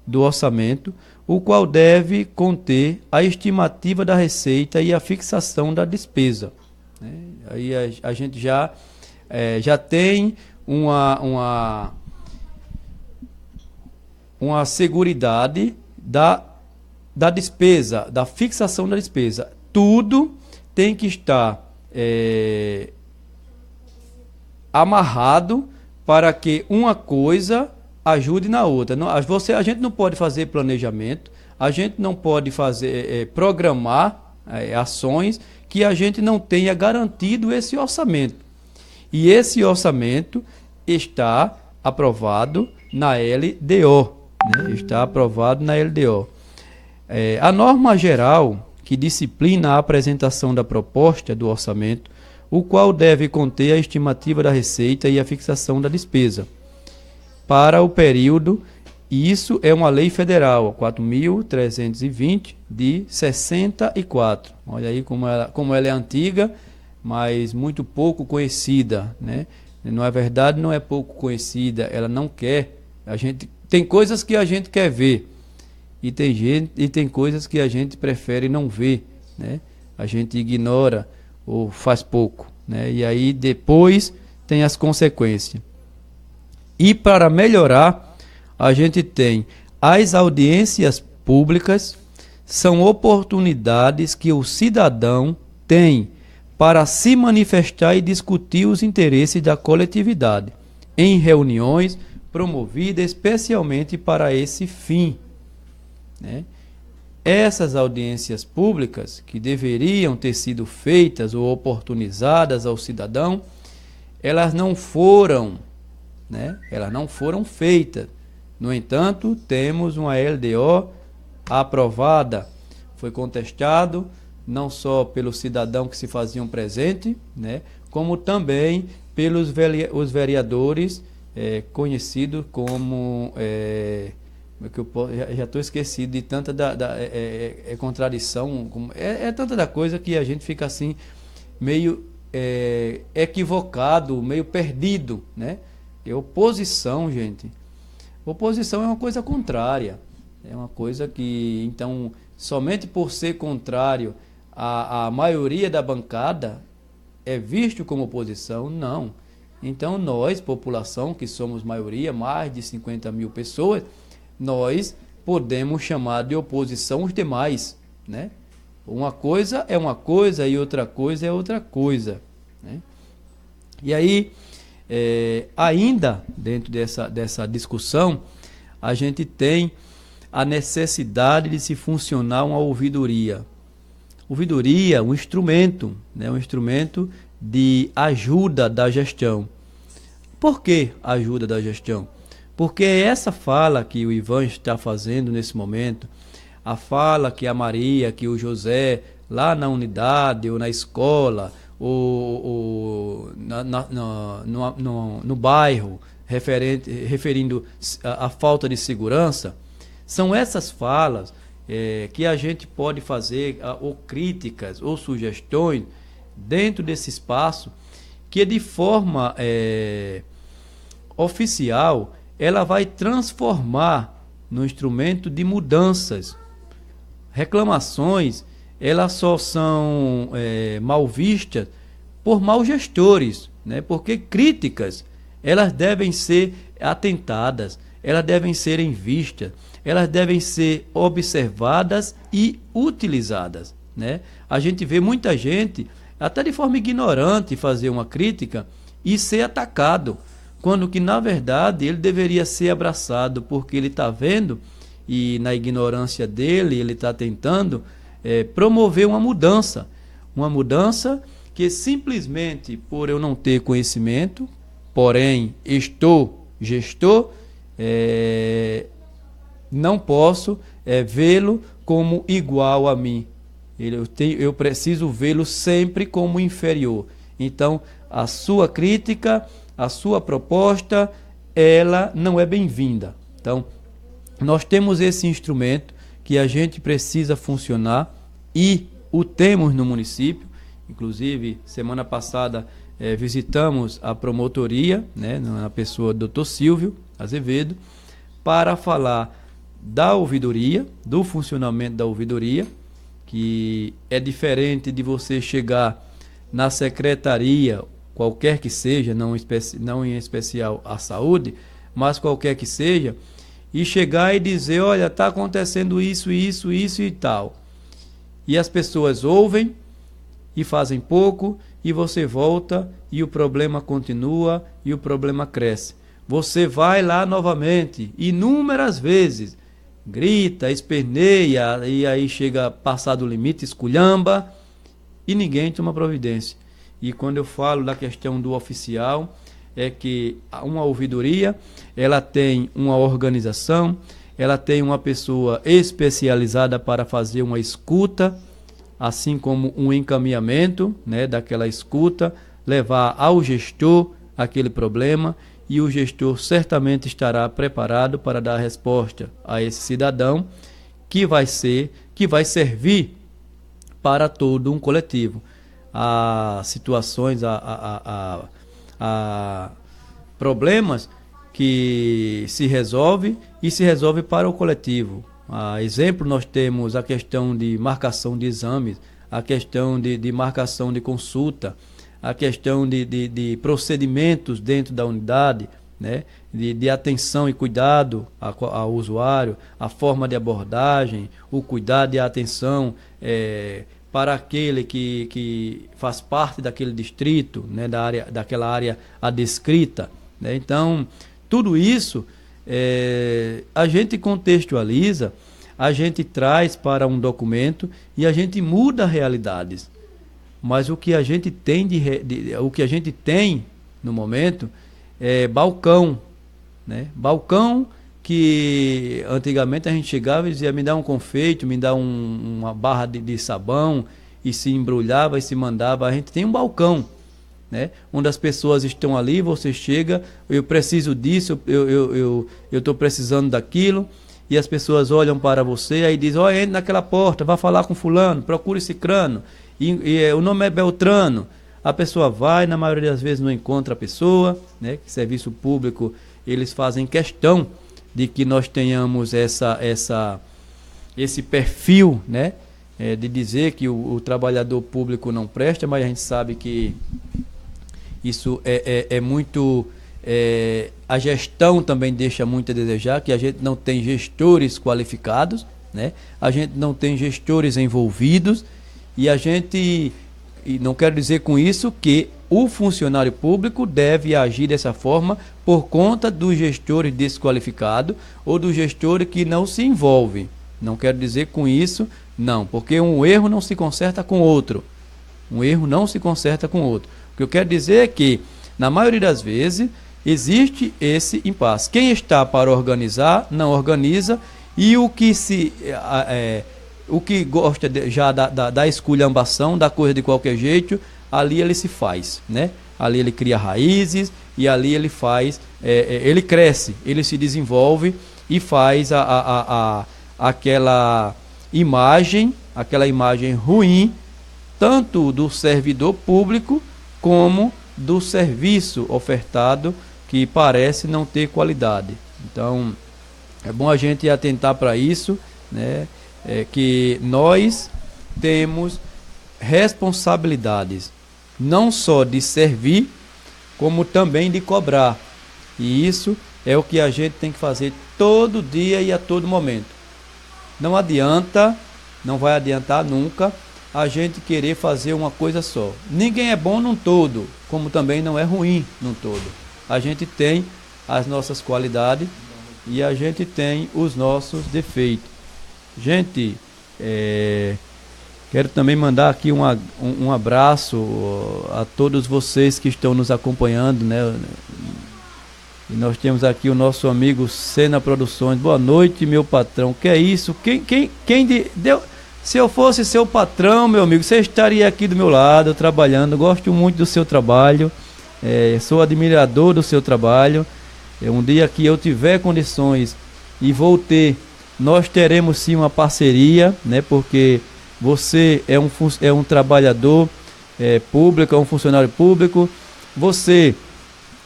do orçamento, o qual deve conter a estimativa da receita e a fixação da despesa, né? Aí a gente já tem uma seguridade da despesa, da fixação da despesa. Tudo tem que estar amarrado para que uma coisa ajude na outra. A gente não pode fazer planejamento, a gente não pode programar ações que a gente não tenha garantido esse orçamento. E esse orçamento está aprovado na LDO, né? Está aprovado na LDO. A norma geral que disciplina a apresentação da proposta do orçamento, o qual deve conter a estimativa da receita e a fixação da despesa para o período, e isso é uma lei federal, 4.320 de 64. Olha aí como ela é antiga, mas muito pouco conhecida, né? Na verdade, não é pouco conhecida, ela não quer. Tem coisas que a gente quer ver e tem coisas que a gente prefere não ver, né? A gente ignora ou faz pouco, né? E aí depois tem as consequências. E para melhorar, a gente tem as audiências públicas, são oportunidades que o cidadão tem para se manifestar e discutir os interesses da coletividade, em reuniões promovidas especialmente para esse fim, né? Essas audiências públicas, que deveriam ter sido feitas ou oportunizadas ao cidadão, elas não foram, né? Elas não foram feitas. No entanto, temos uma LDO aprovada. Foi contestado não só pelo cidadão que se faziam presente, né? Como também pelos os vereadores conhecidos como... já estou esquecido de tanta contradição, tanta da coisa que a gente fica assim meio equivocado, meio perdido, né? E oposição, gente, oposição é uma coisa contrária, é uma coisa que, então, somente por ser contrário a maioria da bancada é visto como oposição? Não. Então nós, população, que somos maioria, mais de 50 mil pessoas, nós podemos chamar de oposição os demais, né? Uma coisa é uma coisa e outra coisa é outra coisa, né? E aí, ainda dentro dessa discussão, a gente tem a necessidade de se funcionar uma ouvidoria. Ouvidoria, um instrumento, né? Um instrumento de ajuda da gestão. Por que ajuda da gestão? Porque essa fala que o Ivan está fazendo nesse momento, a fala que a Maria, que o José, lá na unidade ou na escola, ou no bairro, referindo a falta de segurança, são essas falas que a gente pode fazer, ou críticas, ou sugestões, dentro desse espaço, que de forma oficial, ela vai transformar no instrumento de mudanças. Reclamações, elas só são mal vistas por maus gestores, né? Porque críticas, elas devem ser atentadas, elas devem ser vistas, elas devem ser observadas e utilizadas, né? A gente vê muita gente, até de forma ignorante, fazer uma crítica e ser atacado, quando que na verdade ele deveria ser abraçado, porque ele está vendo, e na ignorância dele ele está tentando promover uma mudança que simplesmente por eu não ter conhecimento, porém estou gestor, não posso vê-lo como igual a mim. Eu preciso vê-lo sempre como inferior. Então, a sua crítica, a sua proposta, ela não é bem-vinda. Então, nós temos esse instrumento que a gente precisa funcionar e o temos no município. Inclusive, semana passada visitamos a promotoria, né, na pessoa do Dr. Silvio Azevedo, para falar da ouvidoria, do funcionamento da ouvidoria, que é diferente de você chegar na secretaria, qualquer que seja, não em especial a saúde, mas qualquer que seja, e chegar e dizer, olha, está acontecendo isso e tal. E as pessoas ouvem e fazem pouco, e você volta e o problema continua e o problema cresce. Você vai lá novamente, inúmeras vezes, grita, esperneia, e aí chega a passar do limite, esculhamba, e ninguém toma providência. E quando eu falo da questão do oficial, é que uma ouvidoria, ela tem uma organização, ela tem uma pessoa especializada para fazer uma escuta, assim como um encaminhamento, né, daquela escuta, levar ao gestor aquele problema, e o gestor certamente estará preparado para dar resposta a esse cidadão, que vai servir para todo um coletivo. Há situações, há problemas que se resolve e se resolve para o coletivo. A exemplo, nós temos a questão de marcação de exames, a questão de marcação de consulta, a questão de procedimentos dentro da unidade, né? De atenção e cuidado ao usuário, a forma de abordagem, o cuidado e a atenção para aquele que faz parte daquele distrito, né? Daquela área adscrita, né? Então, tudo isso a gente contextualiza, a gente traz para um documento e a gente muda realidades. Mas o que a gente tem no momento é balcão, né? Balcão que antigamente a gente chegava e dizia, me dá um confeito, me dá uma barra de sabão, e se embrulhava e se mandava. A gente tem um balcão, né? Onde as pessoas estão ali, você chega, eu preciso disso, eu estou precisando daquilo, e as pessoas olham para você, aí dizem, olha, entre naquela porta, vá falar com fulano, procure cicrano, e o nome é Beltrano. A pessoa vai, na maioria das vezes não encontra a pessoa, né? Serviço público, eles fazem questão de que nós tenhamos esse perfil, né? de dizer que o trabalhador público não presta, mas a gente sabe que isso é muito... a gestão também deixa muito a desejar, que a gente não tem gestores qualificados, né? A gente não tem gestores envolvidos, e a gente... E não quero dizer com isso que o funcionário público deve agir dessa forma por conta dos gestores desqualificados ou do gestor que não se envolve. Não quero dizer com isso, não, porque um erro não se conserta com outro. Um erro não se conserta com outro. O que eu quero dizer é que, na maioria das vezes, existe esse impasse. Quem está para organizar, não organiza, e o que o que gosta já da esculhambação, da coisa de qualquer jeito, ali ele se faz, né? Ali ele cria raízes e ali ele faz, ele cresce, ele se desenvolve e faz aquela imagem ruim, tanto do servidor público como do serviço ofertado, que parece não ter qualidade. Então, é bom a gente atentar para isso, né? Que nós temos responsabilidades, não só de servir, como também de cobrar. E isso é o que a gente tem que fazer todo dia e a todo momento. Não adianta, não vai adiantar nunca, a gente querer fazer uma coisa só. Ninguém é bom num todo, como também não é ruim num todo. A gente tem as nossas qualidades e a gente tem os nossos defeitos. Gente, quero também mandar aqui um abraço a todos vocês que estão nos acompanhando, né? E nós temos aqui o nosso amigo Sena Produções. Boa noite, meu patrão. Que é isso? Quem deu? Se eu fosse seu patrão, meu amigo, você estaria aqui do meu lado, trabalhando. Gosto muito do seu trabalho. Sou admirador do seu trabalho. Um dia que eu tiver condições e vou ter, nós teremos sim uma parceria, né? Porque você é um trabalhador público, é um funcionário público, você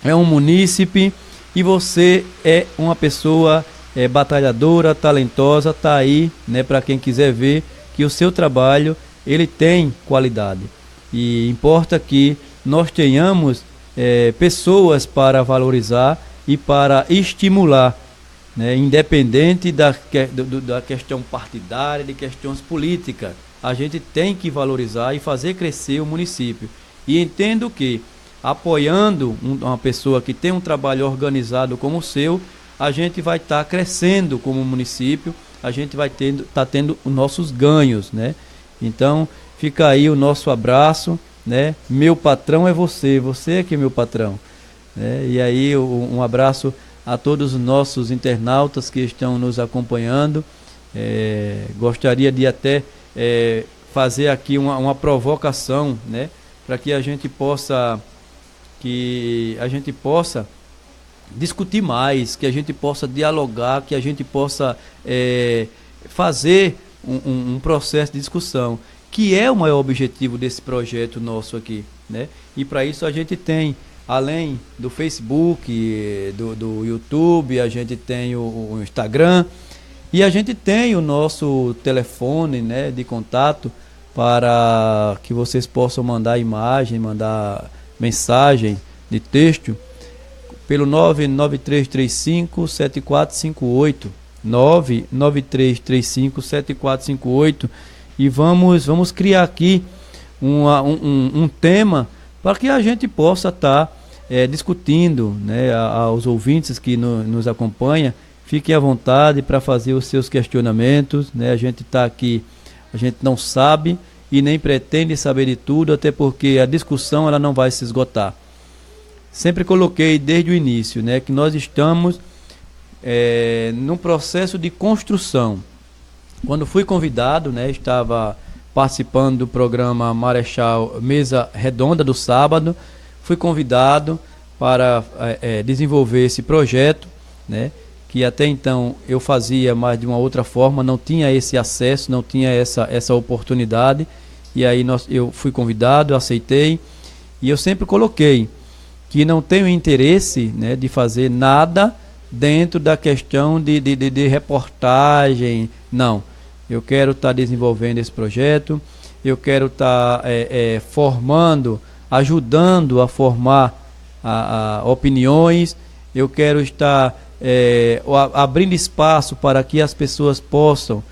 é um munícipe e você é uma pessoa batalhadora, talentosa. Tá aí, né? Para quem quiser ver que o seu trabalho ele tem qualidade, e importa que nós tenhamos pessoas para valorizar e para estimular, né, independente da questão partidária, de questões políticas. A gente tem que valorizar e fazer crescer o município. E entendo que, apoiando uma pessoa que tem um trabalho organizado como o seu, a gente vai estar crescendo como município, a gente vai estar tendo os nossos ganhos, né? Então, fica aí o nosso abraço, né? Meu patrão é você, você é que é meu patrão, né? E aí, um abraço a todos os nossos internautas que estão nos acompanhando. Gostaria de até fazer aqui uma provocação, né, para que a gente possa discutir mais, que a gente possa dialogar, que a gente possa fazer um processo de discussão, que é o maior objetivo desse projeto nosso aqui, né? E para isso a gente tem, além do Facebook, do YouTube, a gente tem o Instagram, e a gente tem o nosso telefone, né, de contato, para que vocês possam mandar imagem, mandar mensagem de texto pelo 99335-7458, 99335-7458, e vamos criar aqui um tema para que a gente possa estar discutindo, né? Aos ouvintes que nos acompanham, fiquem à vontade para fazer os seus questionamentos, né? A gente está aqui, a gente não sabe e nem pretende saber de tudo, até porque a discussão ela não vai se esgotar. Sempre coloquei desde o início, né, que nós estamos num processo de construção. Quando fui convidado, né, estava participando do programa Marechal Mesa Redonda do sábado, fui convidado para desenvolver esse projeto, né, que até então eu fazia mais de uma outra forma, não tinha esse acesso, não tinha essa oportunidade, e aí eu fui convidado, aceitei, e eu sempre coloquei que não tenho interesse, né, de fazer nada dentro da questão de reportagem, não. eu quero estar desenvolvendo esse projeto, eu quero estar formando, ajudando a formar opiniões, eu quero estar abrindo espaço para que as pessoas possam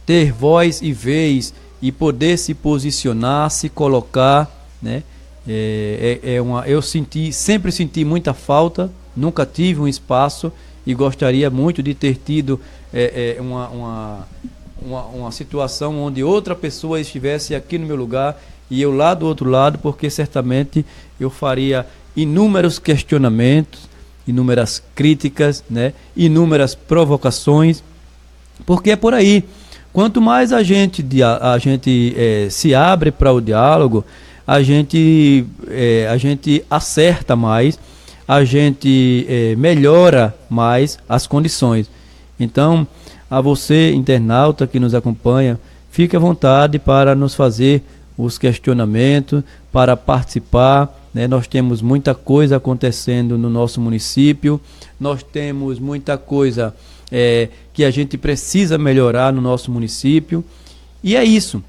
ter voz e vez e poder se posicionar, se colocar, né? Eu sempre senti muita falta, nunca tive um espaço e gostaria muito de ter tido uma situação onde outra pessoa estivesse aqui no meu lugar e eu lá do outro lado, porque certamente eu faria inúmeros questionamentos, inúmeras críticas, né? Inúmeras provocações, porque é por aí. Quanto mais a gente se abre para o diálogo, a gente acerta mais, a gente melhora mais as condições. Então, a você, internauta que nos acompanha, fique à vontade para nos fazer os questionamentos, para participar, né? Nós temos muita coisa acontecendo no nosso município, nós temos muita coisa que a gente precisa melhorar no nosso município, e é isso.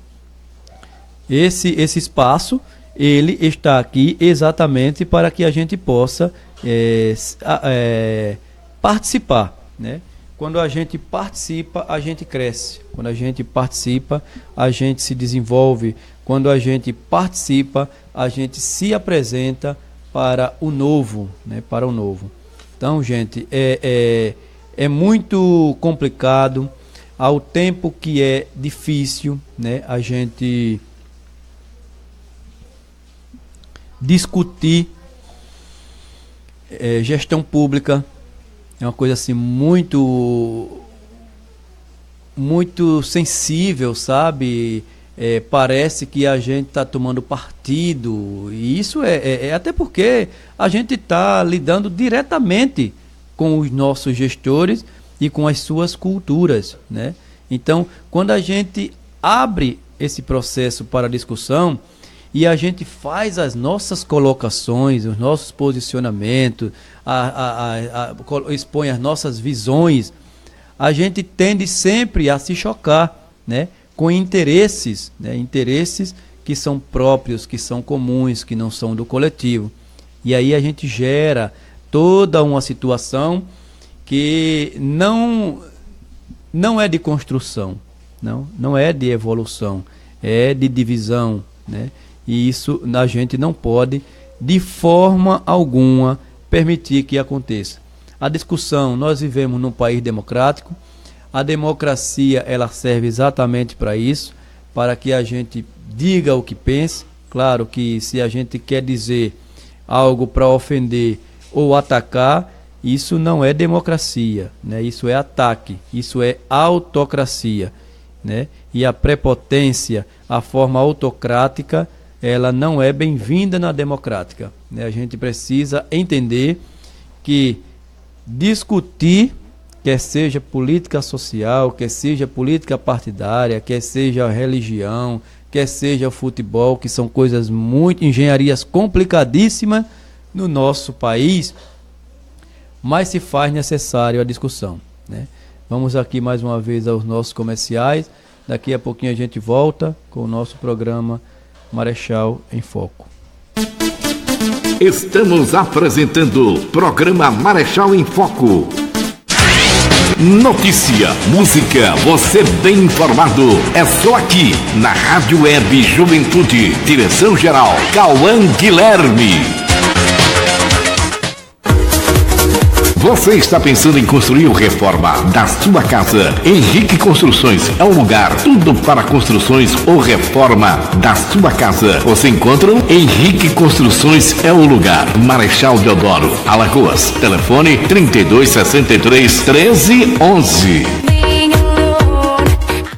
Esse espaço, ele está aqui exatamente para que a gente possa participar, né? Quando a gente participa, a gente cresce. Quando a gente participa, a gente se desenvolve. Quando a gente participa, a gente se apresenta para o novo, né? Para o novo. Então, gente, é muito complicado, ao tempo que é difícil, né, a gente discutir gestão pública. É uma coisa assim muito sensível, sabe? Parece que a gente está tomando partido, e isso até porque a gente está lidando diretamente com os nossos gestores e com as suas culturas, né? Então, quando a gente abre esse processo para discussão e a gente faz as nossas colocações, os nossos posicionamentos, expõe as nossas visões, a gente tende sempre a se chocar, né, com interesses, né, interesses que são próprios, que são comuns, que não são do coletivo. E aí a gente gera toda uma situação que não é de construção, não é de evolução, é de divisão, né? E isso a gente não pode, de forma alguma, permitir que aconteça. A discussão, nós vivemos num país democrático, a democracia ela serve exatamente para isso, para que a gente diga o que pensa. Claro que se a gente quer dizer algo para ofender ou atacar, isso não é democracia, né? Isso é ataque, isso é autocracia, né? E a prepotência, a forma autocrática, ela não é bem-vinda na democrática, né? A gente precisa entender que discutir, quer seja política social, quer seja política partidária, quer seja religião, quer seja futebol, que são coisas muito, engenharias complicadíssimas no nosso país, mas se faz necessário a discussão, né? Vamos aqui mais uma vez aos nossos comerciais. Daqui a pouquinho a gente volta com o nosso programa Marechal em Foco. Estamos apresentando o programa Marechal em Foco. Notícia, música, você bem informado. É só aqui na Rádio Web Juventude. Direção-geral Cauã Guilherme. Você está pensando em construir ou reforma da sua casa? Henrique Construções é o lugar. Tudo para construções ou reforma da sua casa. Você encontra Henrique Construções é o lugar. Marechal Deodoro, Alagoas. Telefone 3263-1311.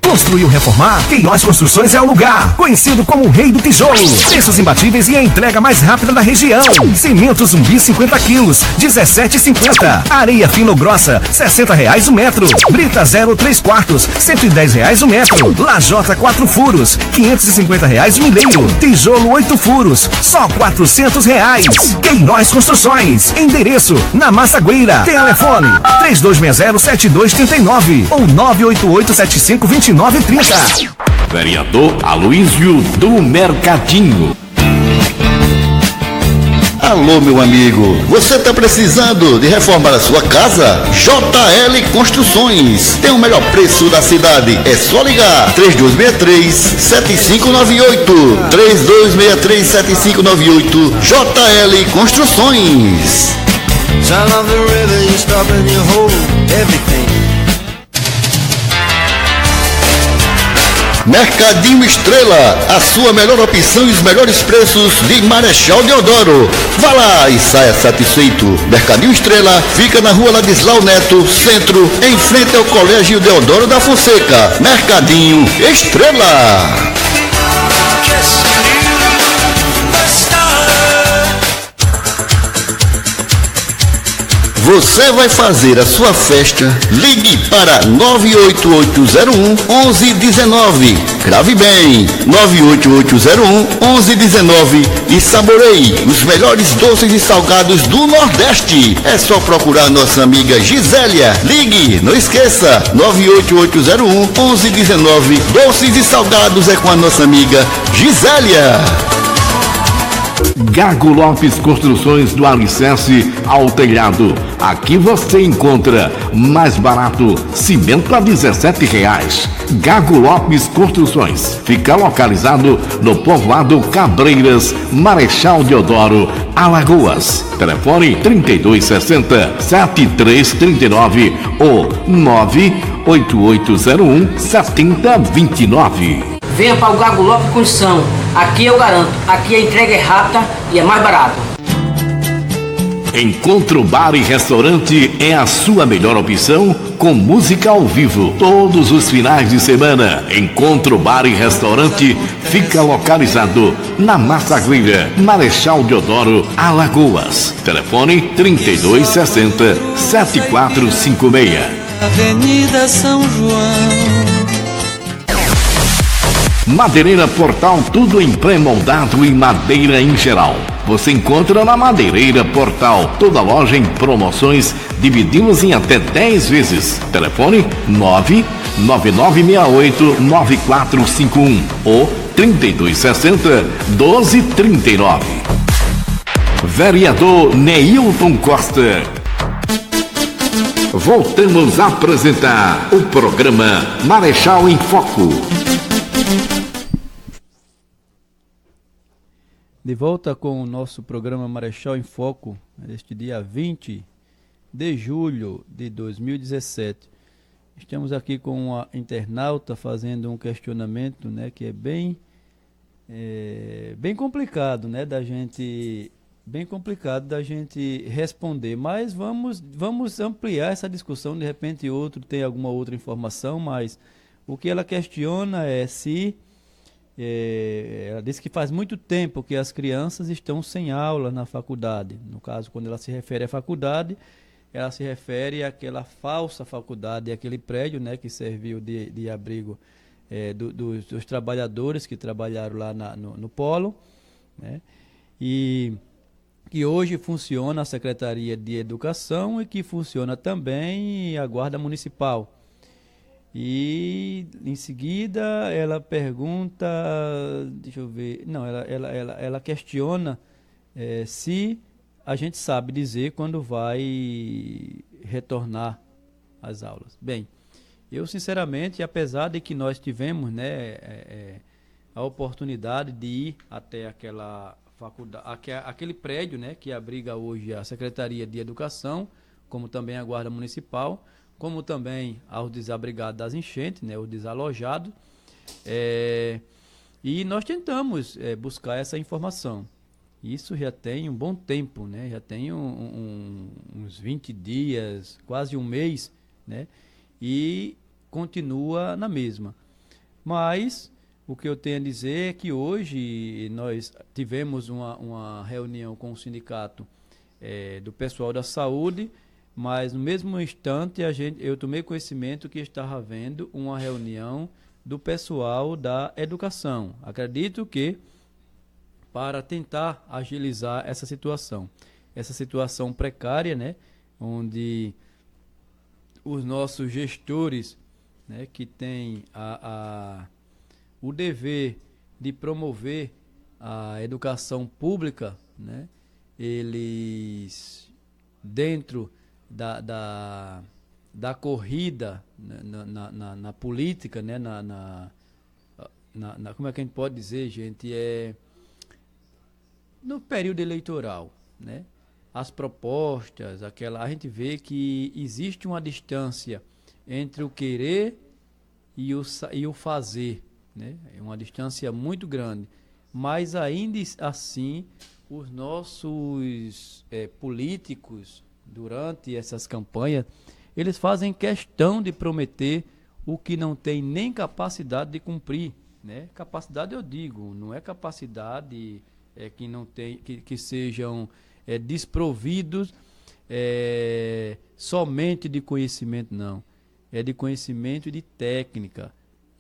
Construir ou reformar? Queiroz Construções é o lugar. Conhecido como o Rei do Tijolo. Preços imbatíveis e a entrega mais rápida da região. Cimento Zumbi 50 quilos, 17,50. Areia fina ou grossa, R$60 o metro. Brita 0,3/4, R$110 o metro. Lajota 4 furos, R$550 o milheiro. Tijolo 8 furos, só R$400. Queiroz Construções. Endereço na Massagueira. Telefone 3260-7239 ou 988-752930. Vereador Aloísio do Mercadinho. Alô, meu amigo, você está precisando de reformar a sua casa? JL Construções tem o melhor preço da cidade. É só ligar 3263-7598. 3263-7598. JL Construções. Sound of the river, you stop and you hold everything. Mercadinho Estrela, a sua melhor opção e os melhores preços de Marechal Deodoro. Vá lá e saia satisfeito. Mercadinho Estrela fica na rua Ladislau Neto, centro, em frente ao Colégio Deodoro da Fonseca. Mercadinho Estrela. Você vai fazer a sua festa? Ligue para 98801-1119. Grave bem, 98801-1119 e saboreie os melhores doces e salgados do Nordeste. É só procurar nossa amiga Gisélia. Ligue, não esqueça, 98801-1119. Doces e salgados é com a nossa amiga Gisélia. Gago Lopes Construções, do alicerce ao telhado. Aqui você encontra mais barato, cimento a R$17. Gago Lopes Construções fica localizado no povoado Cabreiras, Marechal Deodoro, Alagoas. Telefone 3260-7339 ou 98801-7029. Venha para o Gago Lopes Construção. Aqui eu garanto. Aqui a entrega é rápida e é mais barato. Encontro Bar e Restaurante é a sua melhor opção com música ao vivo. Todos os finais de semana, Encontro Bar e Restaurante fica localizado na Massagueira, Marechal Deodoro, Alagoas. Telefone 3260-7456. Avenida São João. Madeireira Portal, tudo em pré-moldado e madeira em geral. Você encontra na Madeireira Portal, toda loja em promoções, dividimos em até 10 vezes. Telefone 99968-9451 ou 3260-1239. Vereador Neilton Costa. Voltamos a apresentar o programa Marechal em Foco. De volta com o nosso programa Marechal em Foco, neste dia 20 de julho de 2017. Estamos aqui com uma internauta fazendo um questionamento, né, que é bem complicado, né, bem complicado da gente responder, mas vamos ampliar essa discussão. De repente outro tem alguma outra informação, mas o que ela questiona é se ela diz que faz muito tempo que as crianças estão sem aula na faculdade. No caso, quando ela se refere à faculdade, ela se refere àquela falsa faculdade, aquele prédio, né, que serviu de abrigo dos trabalhadores que trabalharam lá no Polo, né, e que hoje funciona a Secretaria de Educação e que funciona também a Guarda Municipal. E em seguida ela pergunta, deixa eu ver, não, ela questiona se a gente sabe dizer quando vai retornar às aulas. Bem, eu sinceramente, apesar de que nós tivemos, né, a oportunidade de ir até aquela faculdade, aquele prédio, né, que abriga hoje a Secretaria de Educação, como também a Guarda Municipal, como também aos desabrigados das enchentes, né, os desalojados, e nós tentamos buscar essa informação. Isso já tem um bom tempo, né, já tem uns 20 dias, quase um mês, né, e continua na mesma. Mas o que eu tenho a dizer é que hoje nós tivemos uma reunião com o sindicato do pessoal da saúde, mas no mesmo instante eu tomei conhecimento que estava havendo uma reunião do pessoal da educação. Acredito que para tentar agilizar essa situação precária, né, onde os nossos gestores, né, que têm o dever de promover a educação pública, né, eles, dentro da corrida, né, na política, né, como é que a gente pode dizer, gente, no período eleitoral, né, as propostas, a gente vê que existe uma distância entre o querer e o fazer, né? É uma distância muito grande, mas ainda assim os nossos políticos, durante essas campanhas, eles fazem questão de prometer o que não tem nem capacidade de cumprir, né? Capacidade, eu digo, não é capacidade que não tem, que sejam desprovidos somente de conhecimento, não. É de conhecimento e de técnica.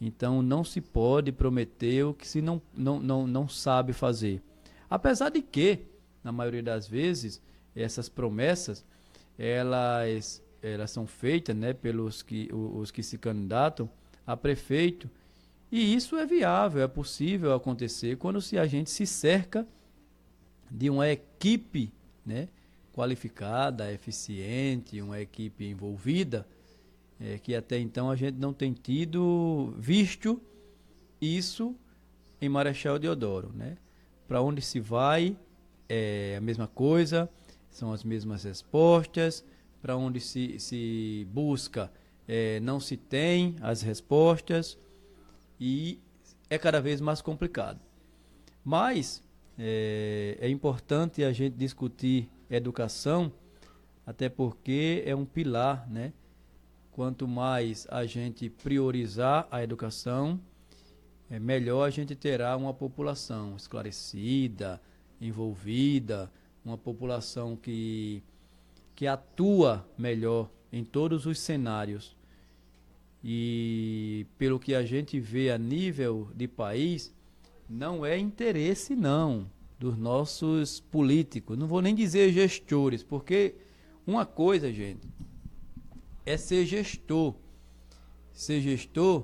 Então não se pode prometer o que se não sabe fazer. Apesar de que, na maioria das vezes, essas promessas, elas são feitas, né, pelos os que se candidatam a prefeito, e isso é viável, é possível acontecer quando a gente se cerca de uma equipe, né, qualificada, eficiente, uma equipe envolvida, que até então a gente não tem visto isso em Marechal Deodoro, né? Para onde se vai é a mesma coisa, são as mesmas respostas, para onde se busca não se tem as respostas e é cada vez mais complicado. Mas é importante a gente discutir educação, até porque é um pilar, né? Quanto mais a gente priorizar a educação, melhor a gente terá uma população esclarecida, envolvida, uma população que atua melhor em todos os cenários. E pelo que a gente vê a nível de país, não é interesse não dos nossos políticos, não vou nem dizer gestores, porque uma coisa, gente, é ser gestor. Ser gestor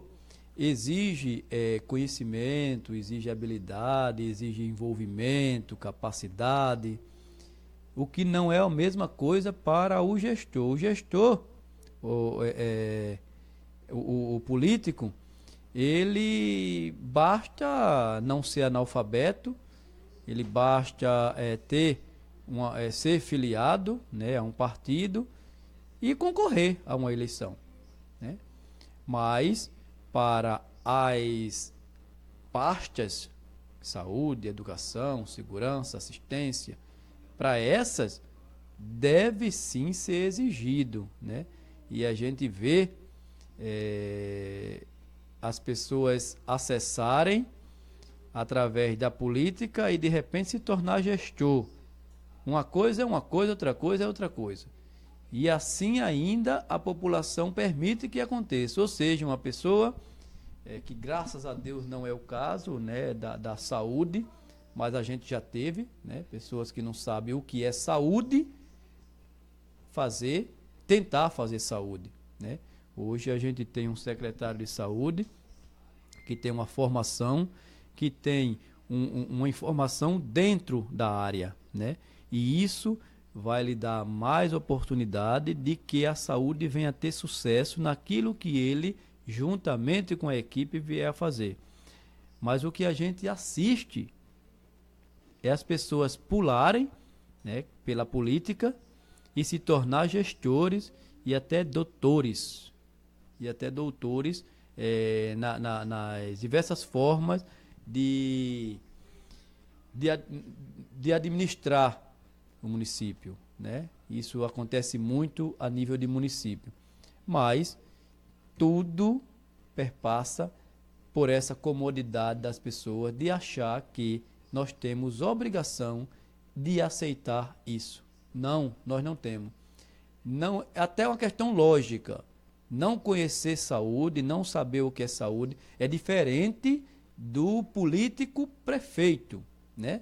exige conhecimento, exige habilidade, exige envolvimento, capacidade, o que não é a mesma coisa para o gestor. O gestor, o político, ele basta não ser analfabeto, ele basta ser filiado, né, a um partido e concorrer a uma eleição, né? Mas para as pastas, saúde, educação, segurança, assistência, para essas deve sim ser exigido, né? E a gente vê as pessoas acessarem através da política e de repente se tornar gestor. Uma coisa é uma coisa, outra coisa é outra coisa. E assim ainda a população permite que aconteça. Ou seja, uma pessoa que graças a Deus não é o caso, né, da saúde, mas a gente já teve, né, pessoas que não sabem o que é saúde, tentar fazer saúde, né? Hoje a gente tem um secretário de saúde que tem uma formação, que tem uma informação dentro da área, né? E isso vai lhe dar mais oportunidade de que a saúde venha a ter sucesso naquilo que ele, juntamente com a equipe, vier a fazer. Mas o que a gente assiste é as pessoas pularem, né, pela política e se tornar gestores e até doutores. Nas diversas formas de administrar o município, né? Isso acontece muito a nível de município, mas tudo perpassa por essa comodidade das pessoas de achar que nós temos obrigação de aceitar isso. Não, nós não temos. Não, é até uma questão lógica. Não conhecer saúde, não saber o que é saúde, é diferente do político prefeito, né?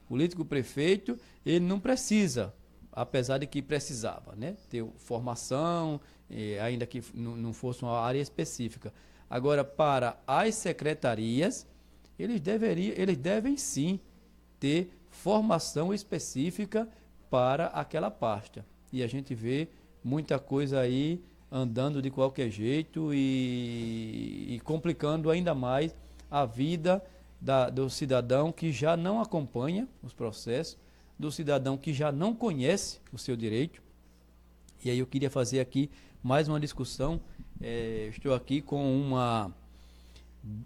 Político prefeito, ele não precisa, apesar de que precisava, né? Ter formação, ainda que não fosse uma área específica. Agora, para as secretarias, eles devem sim ter formação específica para aquela pasta. E a gente vê muita coisa aí andando de qualquer jeito e complicando ainda mais a vida do cidadão que já não acompanha os processos, do cidadão que já não conhece o seu direito. E aí eu queria fazer aqui mais uma discussão. Estou aqui com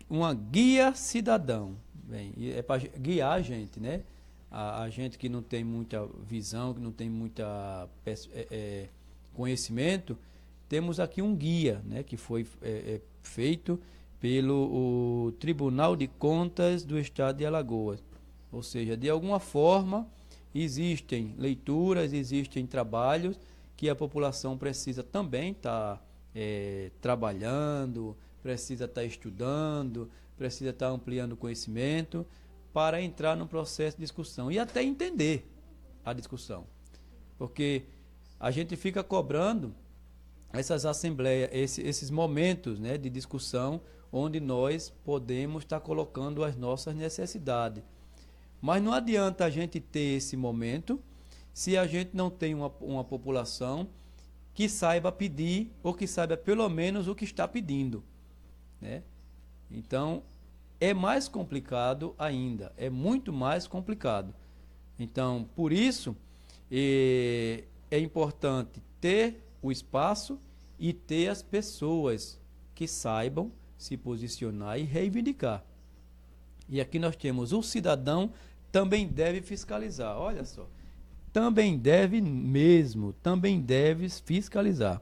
uma guia cidadão. Bem, é para guiar a gente, né? A gente que não tem muita visão, que não tem muita conhecimento, temos aqui um guia, né, que foi feito pelo Tribunal de Contas do Estado de Alagoas. Ou seja, de alguma forma, existem leituras, existem trabalhos que a população precisa também estar trabalhando, precisa estar estudando, precisa estar ampliando o conhecimento para entrar no processo de discussão e até entender a discussão. Porque a gente fica cobrando essas assembleias, esses momentos, né, de discussão, onde nós podemos estar colocando as nossas necessidades. Mas não adianta a gente ter esse momento se a gente não tem uma população que saiba pedir, ou que saiba pelo menos o que está pedindo, né? Então, é mais complicado ainda, é muito mais complicado. Então, por isso, é importante ter o espaço e ter as pessoas que saibam se posicionar e reivindicar. E aqui nós temos o cidadão também deve fiscalizar. Olha só, também deve fiscalizar.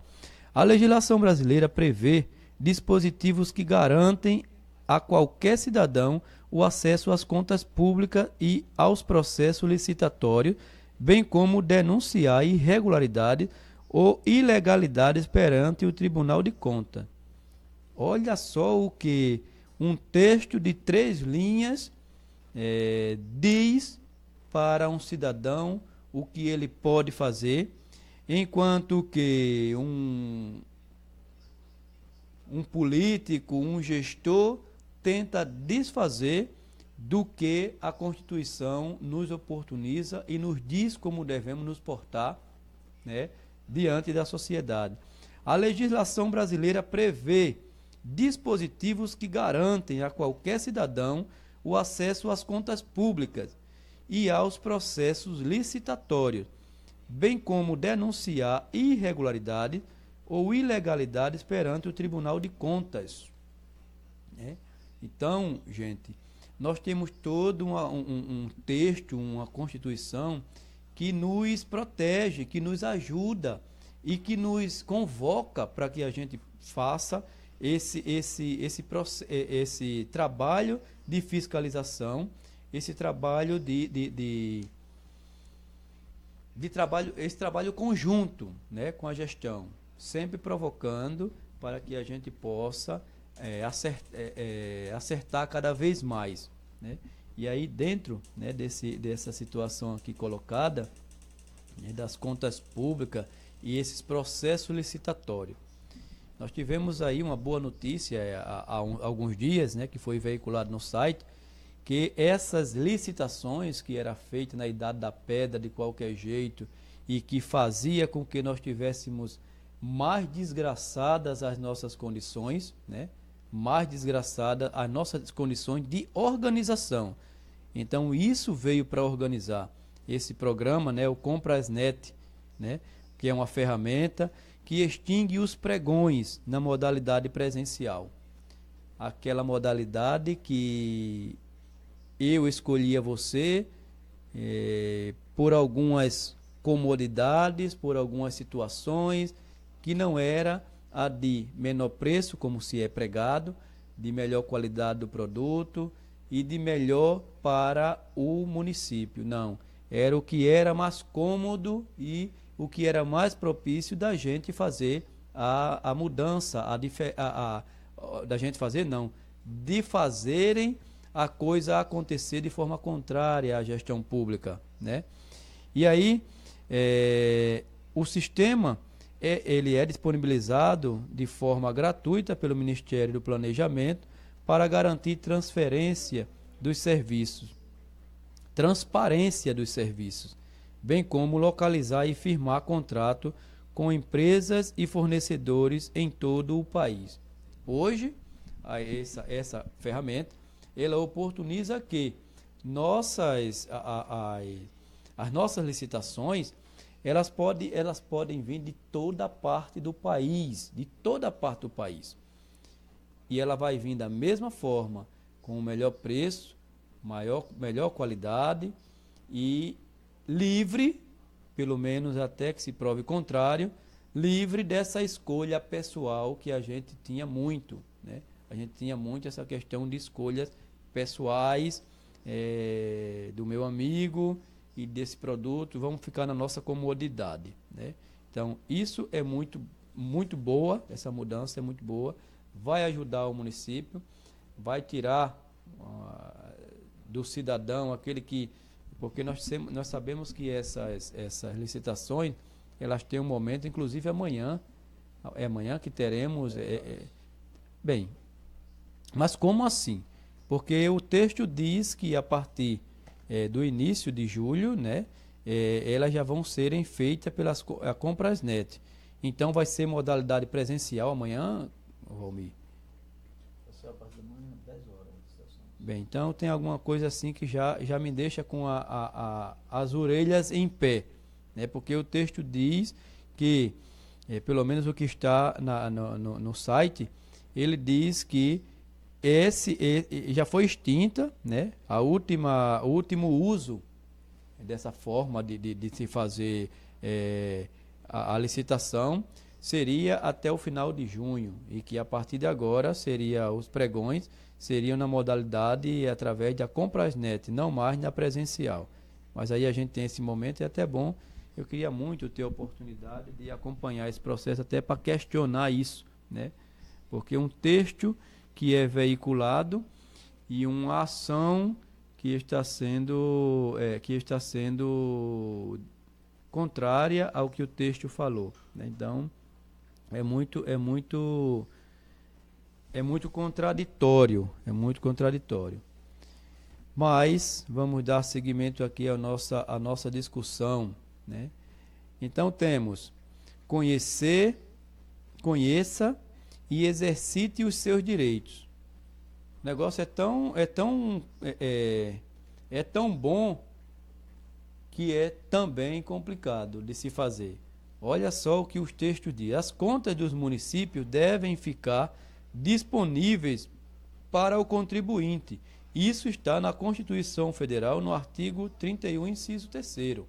A legislação brasileira prevê dispositivos que garantem a qualquer cidadão o acesso às contas públicas e aos processos licitatórios, bem como denunciar irregularidades ou ilegalidades perante o Tribunal de Contas. Olha só o que um texto de 3 linhas diz para um cidadão o que ele pode fazer, enquanto que um político, um gestor, tenta desfazer do que a Constituição nos oportuniza e nos diz como devemos nos portar, né, diante da sociedade. A legislação brasileira prevê dispositivos que garantem a qualquer cidadão o acesso às contas públicas e aos processos licitatórios, bem como denunciar irregularidades ou ilegalidades perante o Tribunal de Contas, né? Então, gente, nós temos todo um texto, uma Constituição que nos protege, que nos ajuda e que nos convoca para que a gente faça esse trabalho de fiscalização, esse trabalho esse trabalho conjunto, né, com a gestão, sempre provocando para que a gente possa acertar cada vez mais, né? E aí dentro, né, dessa situação aqui colocada, né, das contas públicas e esses processos licitatórios, nós tivemos aí uma boa notícia há alguns dias, né, que foi veiculado no site, que essas licitações que era feita na Idade da Pedra de qualquer jeito e que fazia com que nós tivéssemos mais desgraçadas as nossas condições, né? Mais desgraçadas as nossas condições de organização. Então isso veio para organizar esse programa, né? O Comprasnet, né? Que é uma ferramenta que extingue os pregões na modalidade presencial. Aquela modalidade que eu escolhia você por algumas comodidades, por algumas situações, que não era a de menor preço, como se é pregado, de melhor qualidade do produto e de melhor para o município. Não, era o que era mais cômodo e o que era mais propício da gente fazer a mudança, da gente fazer não, de fazerem a coisa acontecer de forma contrária à gestão pública, né? E aí, o sistema ele é disponibilizado de forma gratuita pelo Ministério do Planejamento para garantir transferência dos serviços, transparência dos serviços, bem como localizar e firmar contrato com empresas e fornecedores em todo o país. Hoje, essa ferramenta ela oportuniza que as nossas licitações elas podem vir de toda parte do país, E ela vai vir da mesma forma, com o melhor preço, melhor qualidade e livre, pelo menos até que se prove o contrário, livre dessa escolha pessoal que a gente tinha muito, né? A gente tinha muito essa questão de escolhas pessoais, do meu amigo e desse produto, vamos ficar na nossa comodidade, né? Então, isso é muito, muito boa, essa mudança é muito boa, vai ajudar o município, vai tirar do cidadão aquele que... Porque nós sabemos que essas licitações, elas têm um momento, inclusive amanhã, é amanhã que teremos... Bem, mas como assim? Porque o texto diz que a partir do início de julho, né, elas já vão serem feitas pelas compras net. Então vai ser modalidade presencial amanhã, Valmir? Vai ser a partir da manhã, 10 horas. Bem, então tem alguma coisa assim que já me deixa com as orelhas em pé, né? Porque o texto diz que, pelo menos o que está no site, ele diz que já foi extinta, né, o último uso dessa forma de se fazer a licitação seria até o final de junho, e que a partir de agora os pregões seriam na modalidade através da Comprasnet, não mais na presencial. Mas aí a gente tem esse momento e é até bom, eu queria muito ter a oportunidade de acompanhar esse processo até para questionar isso, né? Porque um texto que é veiculado e uma ação que está sendo contrária ao que o texto falou, né? Então é muito contraditório, Mas vamos dar seguimento aqui à nossa discussão, né? Então temos conheça e exercite os seus direitos. O negócio é tão bom que é também complicado de se fazer. Olha só o que os textos dizem. As contas dos municípios devem ficar disponíveis para o contribuinte. Isso está na Constituição Federal, no artigo 31, inciso 3º,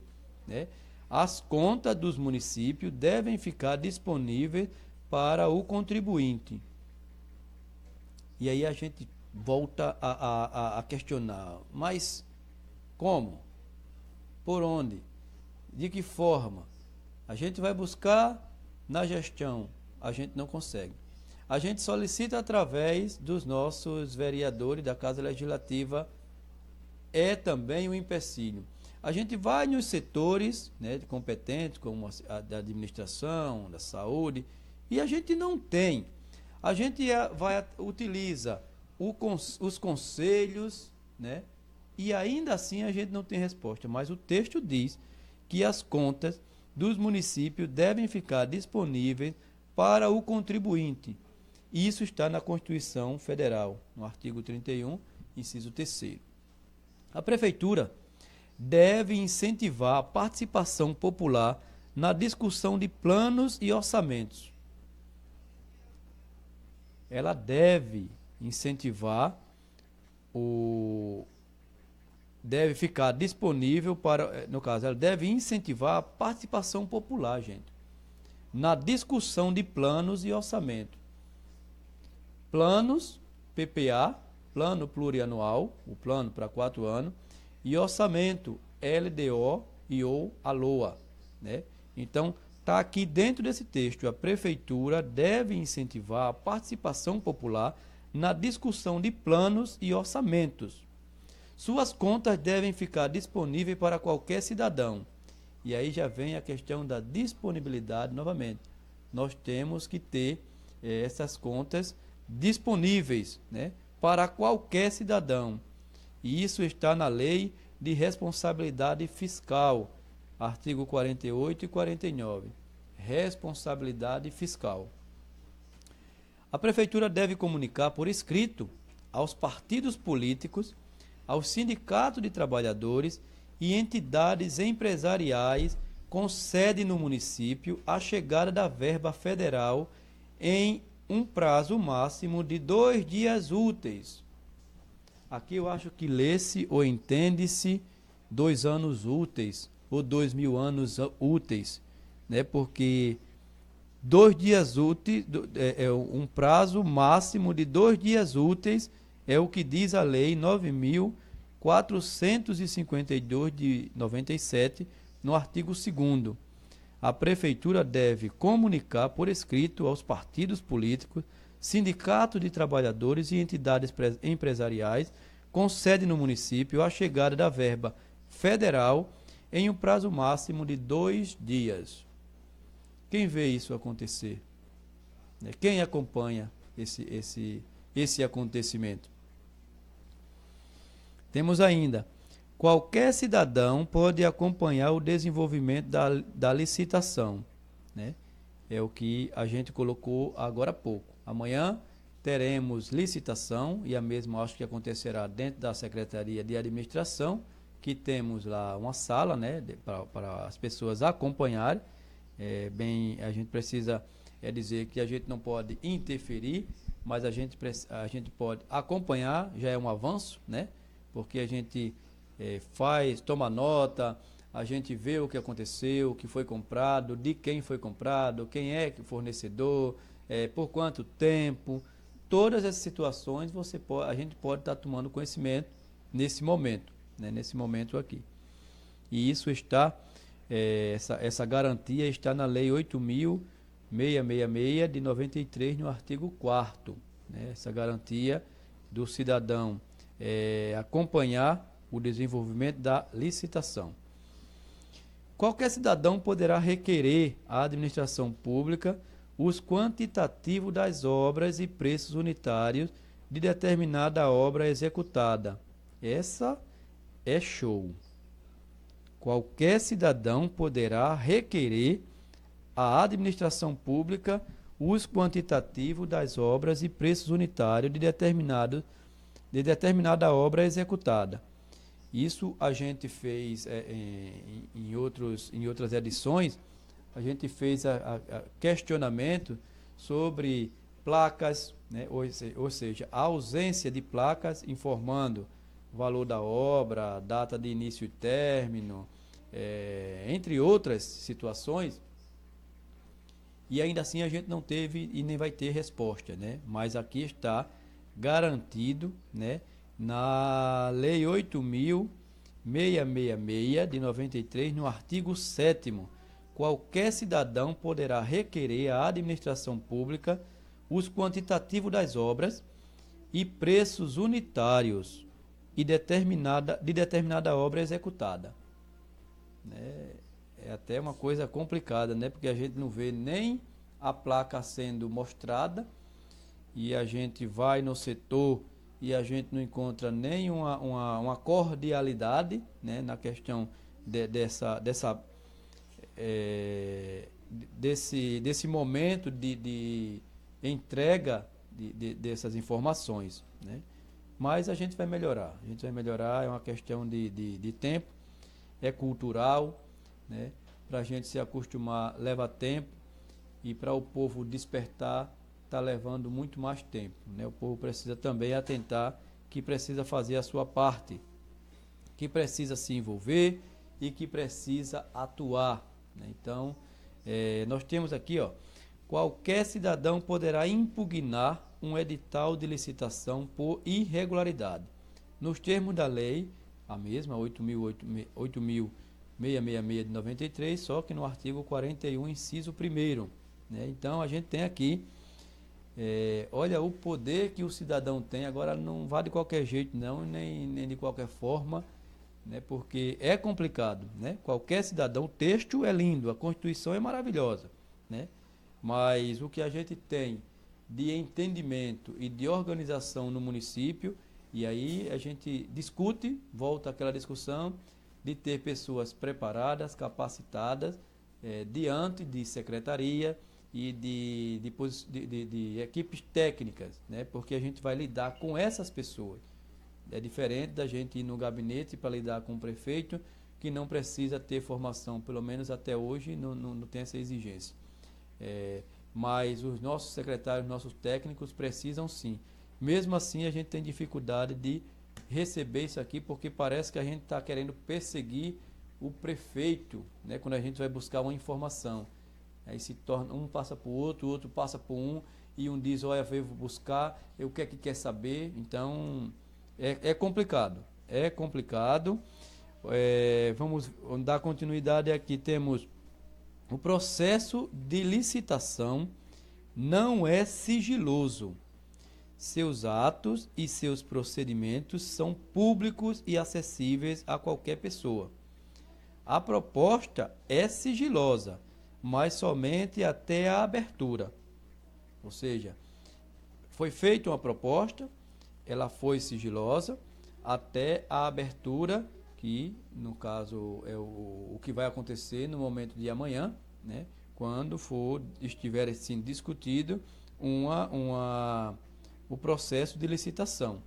né? As contas dos municípios devem ficar disponíveis para o contribuinte. E aí a gente volta a questionar, mas como? Por onde? De que forma? A gente vai buscar na gestão, a gente não consegue. A gente solicita através dos nossos vereadores da Casa Legislativa, é também um empecilho. A gente vai nos setores, né, competentes, como a da administração, da saúde, e a gente não tem. A gente utiliza os conselhos, né, e ainda assim a gente não tem resposta. Mas o texto diz que as contas dos municípios devem ficar disponíveis para o contribuinte. Isso está na Constituição Federal, no artigo 31, inciso 3º. A Prefeitura deve incentivar a participação popular na discussão de planos e orçamentos. Ela deve incentivar, deve ficar disponível para, no caso, ela deve incentivar a participação popular, gente, na discussão de planos e orçamento. Planos PPA, Plano Plurianual, o plano para 4 anos, e orçamento, LDO e ou ALOA, né? Então, está aqui dentro desse texto, a Prefeitura deve incentivar a participação popular na discussão de planos e orçamentos. Suas contas devem ficar disponíveis para qualquer cidadão. E aí já vem a questão da disponibilidade novamente. Nós temos que ter essas contas disponíveis, né, para qualquer cidadão. E isso está na Lei de Responsabilidade Fiscal, artigo 48 e 49. Responsabilidade fiscal. A Prefeitura deve comunicar por escrito aos partidos políticos, aos sindicatos de trabalhadores e entidades empresariais com sede no município a chegada da verba federal em um prazo máximo de 2 dias úteis. Aqui eu acho que lê-se ou entende-se 2 anos úteis ou 2.000 anos úteis, né? Porque 2 dias úteis é um prazo máximo de 2 dias úteis, é o que diz a Lei 9.452 de 97, no artigo 2º. A Prefeitura deve comunicar por escrito aos partidos políticos, sindicatos de trabalhadores e entidades empresariais com sede no município a chegada da verba federal em um prazo máximo de 2 dias. Quem vê isso acontecer? Quem acompanha esse acontecimento? Temos ainda, qualquer cidadão pode acompanhar o desenvolvimento da licitação, né? É o que a gente colocou agora há pouco. Amanhã teremos licitação, e a mesma acho que acontecerá dentro da Secretaria de Administração, que temos lá uma sala, né, para as pessoas acompanharem. A gente precisa dizer que a gente não pode interferir, mas a gente pode acompanhar, já é um avanço, né? Porque a gente toma nota, a gente vê o que aconteceu, o que foi comprado, de quem foi comprado, quem é o fornecedor, por quanto tempo. Todas essas situações a gente pode estar tomando conhecimento nesse momento, né? Nesse momento aqui. E isso está, essa garantia está na Lei 8.666 de 93, no artigo 4º, né? Essa garantia do cidadão acompanhar o desenvolvimento da licitação. Qualquer cidadão poderá requerer à administração pública os quantitativos das obras e preços unitários de determinada obra executada. Essa é show. Qualquer cidadão poderá requerer à administração pública os quantitativos das obras e preços unitários de determinada obra executada. Isso a gente fez em outras edições, a gente fez questionamento sobre placas, né? Ou seja, a ausência de placas informando o valor da obra, data de início e término, entre outras situações, e ainda assim a gente não teve e nem vai ter resposta, né? Mas aqui está garantido, né, na Lei 8.666 de 93, no artigo 7º, qualquer cidadão poderá requerer à administração pública os quantitativos das obras e preços unitários de determinada obra executada. É até uma coisa complicada, né? Porque a gente não vê nem a placa sendo mostrada, e a gente vai no setor e a gente não encontra nem uma cordialidade, né, na questão desse momento de entrega dessas informações, né? Mas a gente vai melhorar, é uma questão de tempo, é cultural, né? Para a gente se acostumar leva tempo, e para o povo despertar está levando muito mais tempo, né? O povo precisa também atentar que precisa fazer a sua parte, que precisa se envolver e que precisa atuar, né? Então, nós temos aqui, qualquer cidadão poderá impugnar um edital de licitação por irregularidade. Nos termos da lei, a mesma, 8.666 de 93, só que no artigo 41, inciso 1º. Né? Então, a gente tem aqui, olha o poder que o cidadão tem, agora não vá de qualquer jeito não, nem de qualquer forma, né? Porque é complicado, né? Qualquer cidadão, o texto é lindo, a Constituição é maravilhosa, né? Mas o que a gente tem de entendimento e de organização no município, e aí a gente discute, volta àquela discussão de ter pessoas preparadas, capacitadas, diante de secretaria e de equipes técnicas, né? Porque a gente vai lidar com essas pessoas. É diferente da gente ir no gabinete para lidar com o prefeito, que não precisa ter formação, pelo menos até hoje não tem essa exigência. Mas os nossos secretários, nossos técnicos precisam sim. Mesmo assim, a gente tem dificuldade de receber isso aqui, porque parece que a gente está querendo perseguir o prefeito, né, quando a gente vai buscar uma informação. Aí se torna, um passa para o outro passa para um, e um diz, olha, veio buscar, o que é que quer saber. Então, é complicado. É complicado. Vamos dar continuidade aqui. Temos o processo de licitação não é sigiloso. Seus atos e seus procedimentos são públicos e acessíveis a qualquer pessoa. A proposta é sigilosa, mas somente até a abertura. Ou seja, foi feita uma proposta, ela foi sigilosa até a abertura, que no caso é o que vai acontecer no momento de amanhã, né, quando estiver sendo discutido o processo de licitação.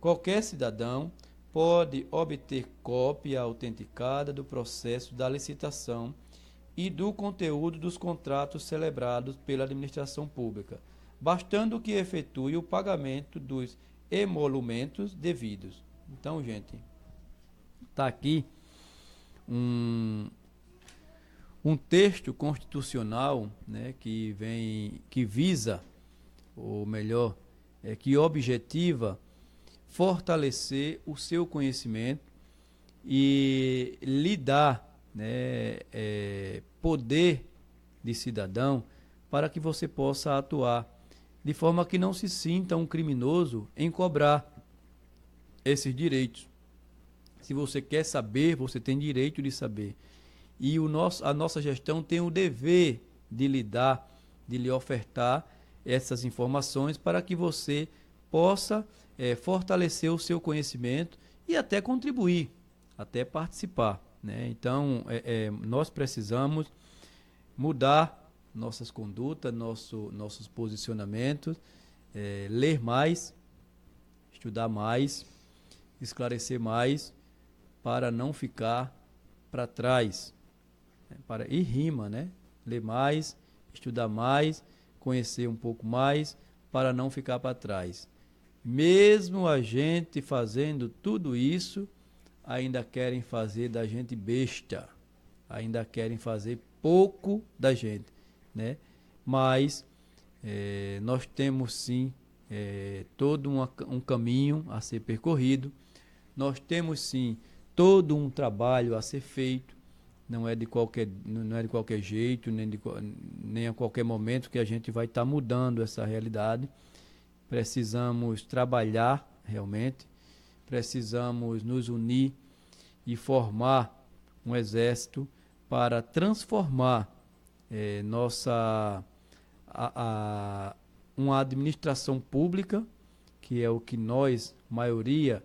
Qualquer cidadão pode obter cópia autenticada do processo da licitação e do conteúdo dos contratos celebrados pela administração pública, bastando que efetue o pagamento dos emolumentos devidos. Então, gente, está aqui um texto constitucional, né, que visa, ou melhor, que objetiva fortalecer o seu conhecimento e lhe dar, né, poder de cidadão para que você possa atuar de forma que não se sinta um criminoso em cobrar esses direitos. Se você quer saber, você tem direito de saber. E a nossa gestão tem o dever de lhe dar, de lhe ofertar essas informações para que você possa fortalecer o seu conhecimento e até contribuir, até participar, né? Então, nós precisamos mudar nossas condutas, nossos posicionamentos, ler mais, estudar mais, esclarecer mais, para não ficar para trás. E rima, né? Ler mais, estudar mais, conhecer um pouco mais, para não ficar para trás. Mesmo a gente fazendo tudo isso, ainda querem fazer da gente besta, ainda querem fazer pouco da gente, né? Mas nós temos sim todo um caminho a ser percorrido, nós temos sim todo um trabalho a ser feito. Não é de qualquer jeito, nem a qualquer momento que a gente vai estar mudando essa realidade. Precisamos trabalhar realmente, precisamos nos unir e formar um exército para transformar uma administração pública, que é o que nós, maioria,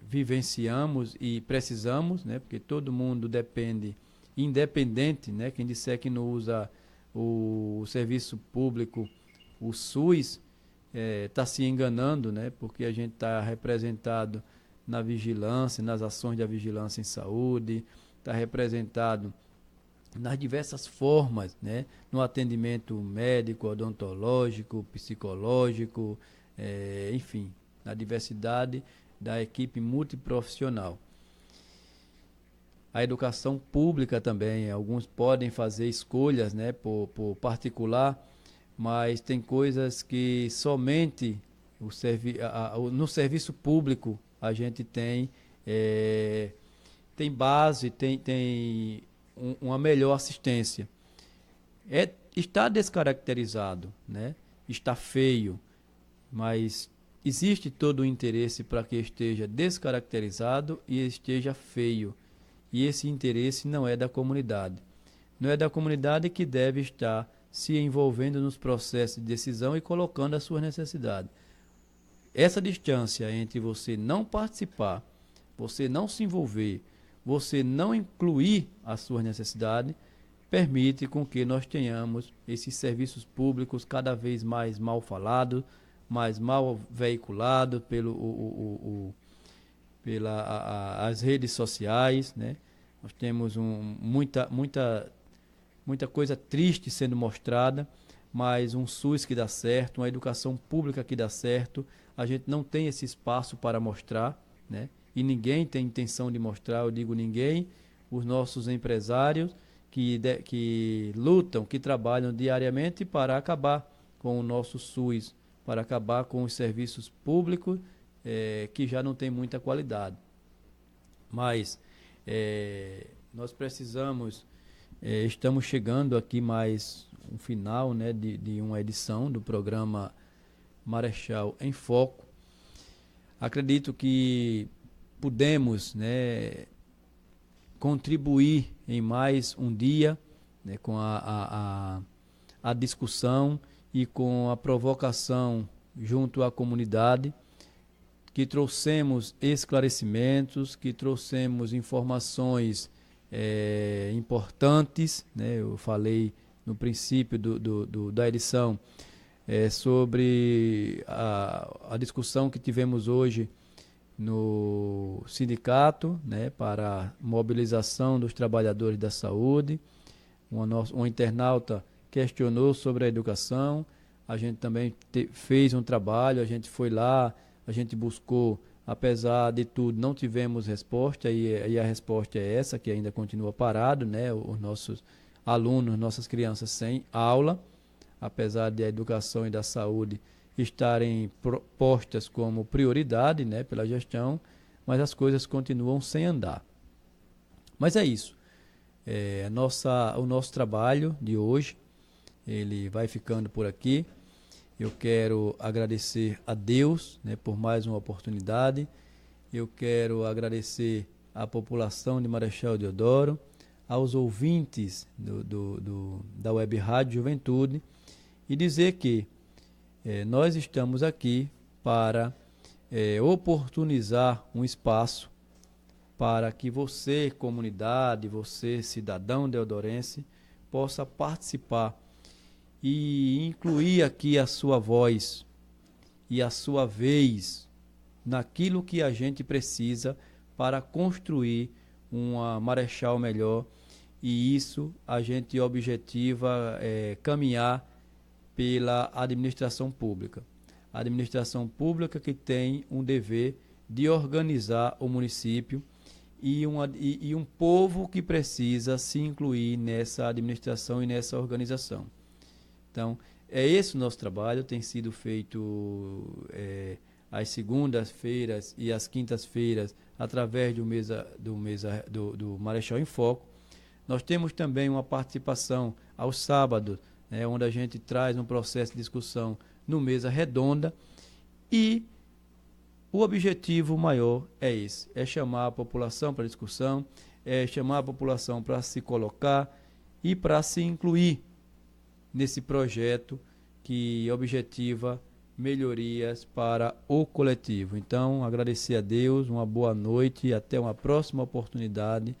vivenciamos e precisamos, né? Porque todo mundo depende, independente, né? Quem disser que não usa o serviço público, o SUS, está se enganando, né? Porque a gente está representado na vigilância, nas ações da vigilância em saúde, está representado nas diversas formas, né? No atendimento médico, odontológico, psicológico, enfim, na diversidade da equipe multiprofissional. A educação pública também, alguns podem fazer escolhas, né, por particular, mas tem coisas que somente no serviço público a gente tem base, tem uma melhor assistência. Está descaracterizado, né? Está feio, mas existe todo o interesse para que esteja descaracterizado e esteja feio. E esse interesse não é da comunidade. Não é da comunidade que deve estar se envolvendo nos processos de decisão e colocando as suas necessidades. Essa distância entre você não participar, você não se envolver, você não incluir as suas necessidades, permite com que nós tenhamos esses serviços públicos cada vez mais mal falados, mais mal veiculados pelas redes sociais, né? Nós temos muita coisa triste sendo mostrada, mas um SUS que dá certo, uma educação pública que dá certo, a gente não tem esse espaço para mostrar, né? E ninguém tem intenção de mostrar, eu digo ninguém, os nossos empresários que lutam, que trabalham diariamente para acabar com o nosso SUS, para acabar com os serviços públicos que já não tem muita qualidade. Mas nós precisamos, estamos chegando aqui mais um final, né, de uma edição do programa Marechal em Foco. Acredito que pudemos, né, contribuir em mais um dia, né, com a discussão e com a provocação junto à comunidade, que trouxemos esclarecimentos, que trouxemos informações importantes, né? Eu falei no princípio da edição sobre a discussão que tivemos hoje no sindicato, né, para a mobilização dos trabalhadores da saúde. Um internauta questionou sobre a educação, a gente também fez um trabalho, a gente foi lá, a gente buscou, apesar de tudo, não tivemos resposta, e a resposta é essa, que ainda continua parado, né, os nossos alunos, nossas crianças sem aula, apesar de a educação e da saúde estarem postas como prioridade, né, pela gestão, mas as coisas continuam sem andar. Mas é isso. O nosso trabalho de hoje, ele vai ficando por aqui. Eu quero agradecer a Deus, né, por mais uma oportunidade. Eu quero agradecer à população de Marechal Deodoro, aos ouvintes da Web Rádio Juventude, e dizer que nós estamos aqui para oportunizar um espaço para que você, comunidade, você, cidadão deodorense, possa participar e incluir aqui a sua voz e a sua vez naquilo que a gente precisa para construir uma Marechal melhor, e isso a gente objetiva caminhar pela administração pública. A administração pública que tem um dever de organizar o município e um povo que precisa se incluir nessa administração e nessa organização. Então, esse o nosso trabalho, tem sido feito às segundas-feiras e às quintas-feiras através do Marechal em Foco. Nós temos também uma participação aos sábados, né, onde a gente traz um processo de discussão no Mesa Redonda, e o objetivo maior é esse, é chamar a população para discussão, é chamar a população para se colocar e para se incluir nesse projeto que objetiva melhorias para o coletivo. Então, agradecer a Deus, uma boa noite e até uma próxima oportunidade